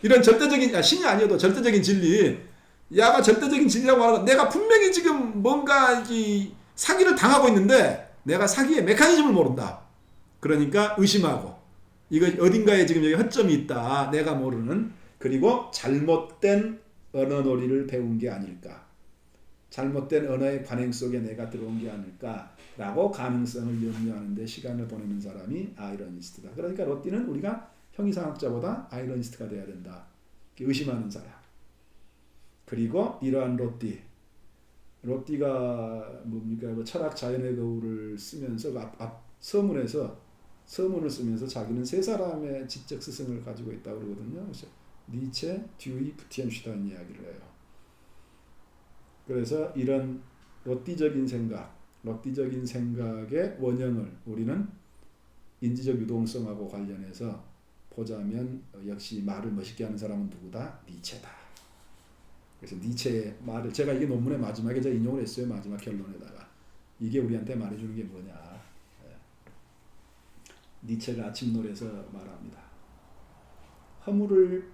이런 절대적인, 신이 아니어도 절대적인 진리, 야가 절대적인 진리라고 하는 건 내가 분명히 지금 뭔가 이 사기를 당하고 있는데 내가 사기의 메커니즘을 모른다. 그러니까 의심하고 이거 어딘가에 지금 여기 허점이 있다. 내가 모르는. 그리고 잘못된 언어놀이를 배운 게 아닐까. 잘못된 언어의 관행 속에 내가 들어온 게 아닐까라고 가능성을 염려하는 데 시간을 보내는 사람이 아이러니스트다. 그러니까 로띠는 우리가 형이상학자보다 아이러니스트가 돼야 된다. 의심하는 사람. 그리고 이러한 로띠가 뭡니까? 철학 자연의 거울을 쓰면서 서문을 쓰면서 자기는 세 사람의 지적 스승을 가지고 있다고 그러거든요. 그래서 니체, 듀이, 부티엔슈타인 이야기를 해요. 그래서 이런 로띠적인 생각의 원형을 우리는 인지적 유동성하고 관련해서 보자면 역시 말을 멋있게 하는 사람은 누구다? 니체다. 그래서 니체의 말을 제가 이게 논문의 마지막에 제가 인용을 했어요. 마지막 결론에다가 이게 우리한테 말해주는 게 뭐냐. 니체가 아침 노래에서 말합니다. 허물을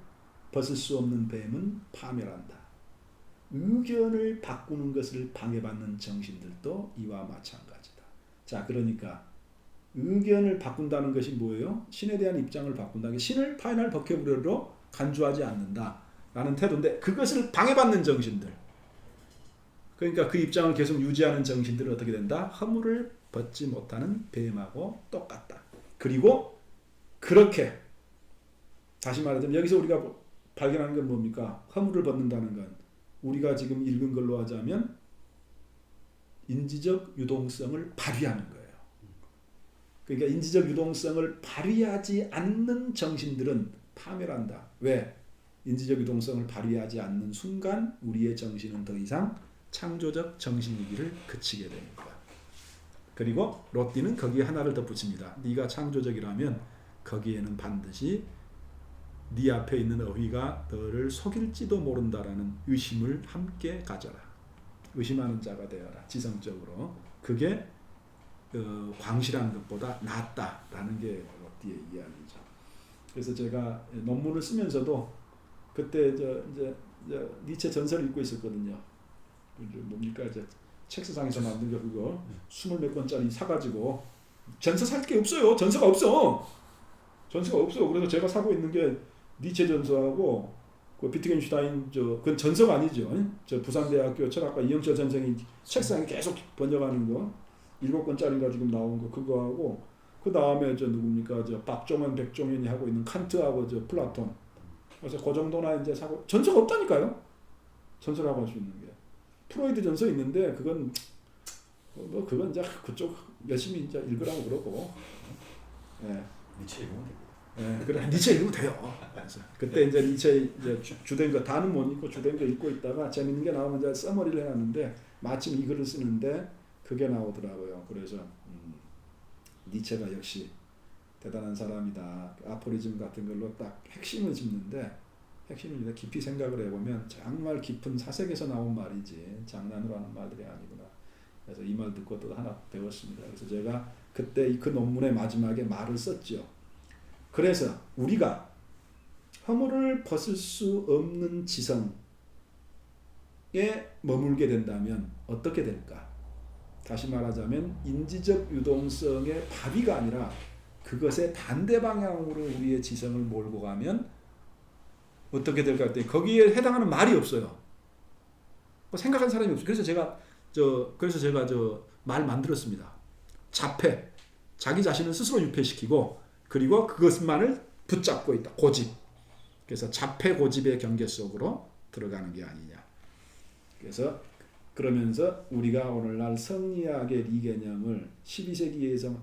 벗을 수 없는 뱀은 파멸한다. 의견을 바꾸는 것을 방해받는 정신들도 이와 마찬가지다. 자, 그러니까 의견을 바꾼다는 것이 뭐예요? 신에 대한 입장을 바꾼다는 게 신을 파이널 버케브러리로 간주하지 않는다라는 태도인데 그것을 방해받는 정신들. 그러니까 그 입장을 계속 유지하는 정신들은 어떻게 된다? 허물을 벗지 못하는 뱀하고 똑같다. 그리고 그렇게 다시 말하자면 여기서 우리가 발견하는 건 뭡니까? 허물을 벗는다는 건 우리가 지금 읽은 걸로 하자면 인지적 유동성을 발휘하는 거예요. 그러니까 인지적 유동성을 발휘하지 않는 정신들은 파멸한다. 왜? 인지적 유동성을 발휘하지 않는 순간 우리의 정신은 더 이상 창조적 정신이기를 그치게 됩니다. 그리고 로띠는 거기에 하나를 더 붙입니다. 네가 창조적이라면 거기에는 반드시 네 앞에 있는 어휘가 너를 속일지도 모른다라는 의심을 함께 가져라. 의심하는 자가 되어라. 지성적으로. 그게 광실한 것보다 낫다라는 게 로띠의 이야기죠. 그래서 제가 논문을 쓰면서도 그때 이제 니체 전설을 읽고 있었거든요. 뭡니까 이제 책상에서 만든 거 그거 20몇 권짜리 사가지고 전서 살 게 없어요. 전서가 없어. 그래서 제가 사고 있는 게 니체 전서하고 그 비트겐슈타인 그건 전서가 아니죠. 저 부산대학교 철학과 이영철 선생이 책상에 계속 번역하는 거 7권짜리가 지금 나온 거 그거하고 그 다음에 저 누굽니까 저 박종원 백종현이 하고 있는 칸트하고 저 플라톤. 그래서 그 정도나 이제 사고 전서가 없다니까요. 전서라고 할 수 있는 게. 프로이드 전서 있는데 그건 이제 그쪽 열심히 이제 읽으라고 그러고. 예. 니체 읽으면 됩니다. 예, 그래 니체 읽으면 돼요. 그래서 그때 이제 니체 이제 주된 거 다는 못 읽고 주된 거 읽고 있다가 재밌는 게 나오면 이제 서머리를 해놨는데 마침 이 글을 쓰는데 그게 나오더라고요. 그래서 니체가 역시 대단한 사람이다. 아포리즘 같은 걸로 딱 핵심을 짚는데 핵심을 깊이 생각을 해보면 정말 깊은 사색에서 나온 말이지 장난으로 하는 말들이 아니구나. 그래서 이 말 듣고 또 하나 배웠습니다. 그래서 제가 그때 그 논문의 마지막에 말을 썼죠. 그래서 우리가 허물을 벗을 수 없는 지성에 머물게 된다면 어떻게 될까? 다시 말하자면 인지적 유동성의 바위가 아니라 그것의 반대 방향으로 우리의 지성을 몰고 가면 어떻게 될까 했더니 거기에 해당하는 말이 없어요. 뭐 생각한 사람이 없어요. 그래서 제가 말 만들었습니다. 자폐, 자기 자신을 스스로 유폐시키고 그리고 그것만을 붙잡고 있다. 고집. 그래서 자폐 고집의 경계 속으로 들어가는 게 아니냐. 그래서 그러면서 우리가 오늘날 성리학의 리개념을 12세기에서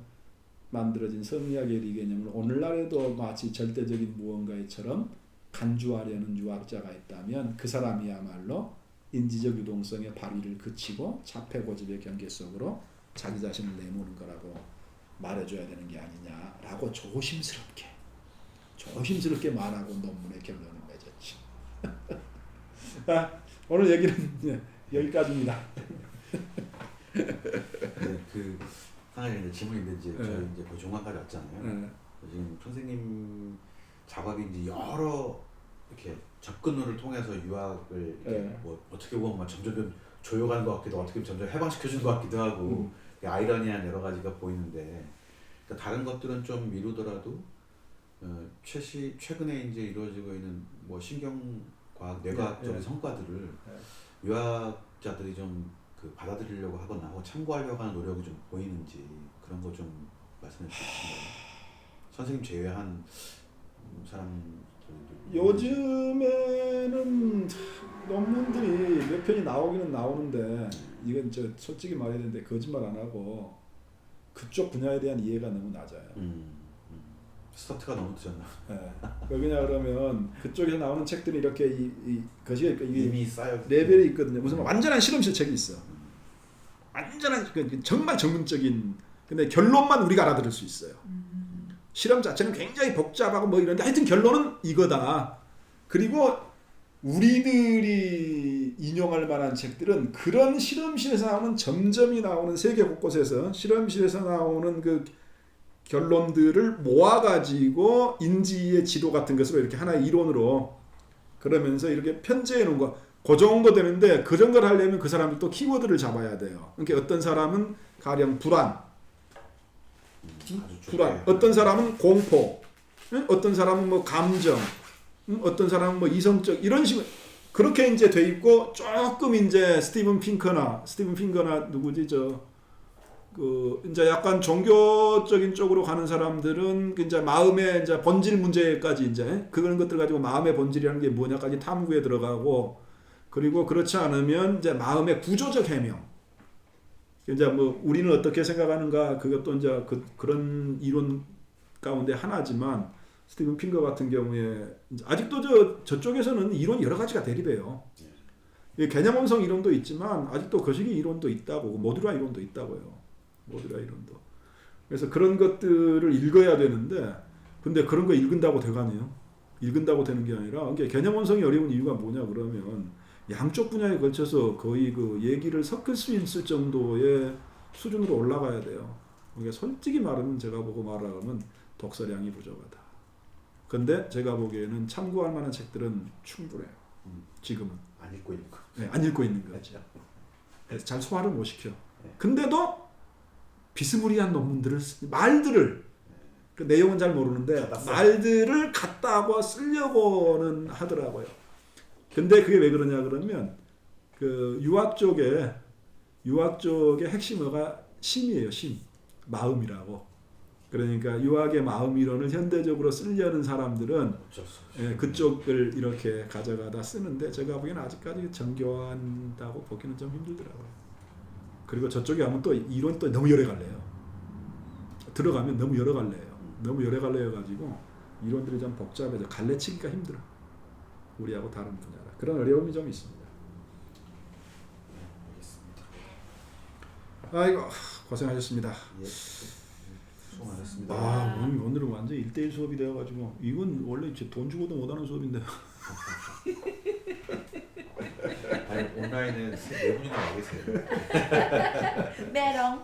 만들어진 성리학의 리개념을 오늘날에도 마치 절대적인 무언가처럼 간주하려는 유학자가 있다면 그 사람이야말로 인지적 유동성의 발휘를 그치고 자폐 고집의 경계 속으로 자기 자신을 내모는 거라고 말해줘야 되는 게 아니냐라고 조심스럽게 말하고 논문의 결론을 맺었지. 오늘 얘기는 여기까지입니다. 네, 상당히 이제 질문인데 이제 저희 이제 거의 종강까지 왔잖아요. 지금 선생님 작업이 이제 여러 이렇게 접근론을 통해서 유학을 이렇게 뭐 어떻게 보면 점점 조여가는 것 같기도 하고 어떻게 보면 점점 해방시켜주는 것 같기도 하고 아이러니한 여러 가지가 보이는데 그러니까 다른 것들은 좀 미루더라도 최근에 이제 이루어지고 있는 뭐 신경과학, 뇌과학적인 성과들을 유학자들이 좀 받아들이려고 하거나 혹은 참고하려고 하는 노력이 좀 보이는지 그런 거 좀 말씀해 주시겠습니다. 선생님 제외한 사람 요즘에는 논문들이 몇 편이 나오기는 나오는데 이건 솔직히 말해야 되는데 거짓말 안 하고 그쪽 분야에 대한 이해가 너무 낮아요. 스타트가 너무 늦었나? 네. 왜냐 그러면 그쪽에서 나오는 책들이 이렇게 거시에 이미 쌓여 레벨이 있거든요. 무슨 완전한 실험실 책이 있어. 완전한 정말 전문적인 근데 결론만 우리가 알아들을 수 있어요. 실험 자체는 굉장히 복잡하고 뭐 이런데 하여튼 결론은 이거다. 그리고 우리들이 인용할 만한 책들은 그런 실험실에서 나오는 점점이 나오는 세계 곳곳에서 실험실에서 나오는 그 결론들을 모아가지고 인지의 지도 같은 것으로 이렇게 하나의 이론으로 그러면서 이렇게 편제해 놓은 거 그 정도 되는데 그런 걸 하려면 그 사람들 또 키워드를 잡아야 돼요. 그러니까 어떤 사람은 가령 불안, 어떤 사람은 공포, 어떤 사람은 뭐 감정, 어떤 사람은 뭐 이성적 이런 식으로 그렇게 이제 돼 있고 조금 이제 스티븐 핑커나 누구지 이제 약간 종교적인 쪽으로 가는 사람들은 이제 마음의 이제 본질 문제까지 이제 그런 것들 가지고 마음의 본질이라는 게 뭐냐까지 탐구에 들어가고 그리고 그렇지 않으면 이제 마음의 구조적 해명. 이제 뭐 우리는 어떻게 생각하는가 그것도 이제 그런 이론 가운데 하나지만 스티븐 핑거 같은 경우에 아직도 저쪽에서는 이론 여러 가지가 대립해요. 개념원성 이론도 있지만 아직도 거시기 이론도 있다고 모듈화 이론도 있다고요. 모듈화 이론도. 그래서 그런 것들을 읽어야 되는데 근데 그런 거 읽은다고 돼가네요. 읽은다고 되는 게 아니라 그러니까 개념원성이 어려운 이유가 뭐냐 그러면 양쪽 분야에 걸쳐서 거의 그 얘기를 섞을 수 있을 정도의 수준으로 올라가야 돼요. 그러니까 솔직히 말하면 제가 보고 말하면 독서량이 부족하다. 근데 제가 보기에는 참고할 만한 책들은 충분해요. 지금은. 안 읽고 있는 거. 네, 안 읽고 있는 거죠. 그래서 잘 소화를 못 시켜. 근데도 비스무리한 논문들을 말들을 그 내용은 잘 모르는데 말들을 갖다가 쓰려고는 하더라고요. 근데 그게 왜 그러냐 그러면 그 유학 쪽의 핵심어가 심이에요. 심. 마음이라고. 그러니까 유학의 마음 이론을 현대적으로 쓰려는 사람들은 그쪽을 이렇게 가져가다 쓰는데 제가 보기에는 아직까지 정교한다고 보기는 좀 힘들더라고요. 그리고 저쪽에 가면 또 이론이 또 너무 여러 갈래요. 들어가면 너무 여러 갈래요. 너무 여러 갈래여 가지고 이론들이 좀 복잡해서 갈래치기가 힘들어. 우리하고 다른 분야라. 그런 어려움이 좀 있습니다. 알겠습니다. 아이고 고생하셨습니다. 있습니다. 오늘은 완전 1대1 수업이 되어가지고 이건 원래 돈 주고도 못하는 수업인데. 아니 온라인은 4분이나 와 계세요. 메롱.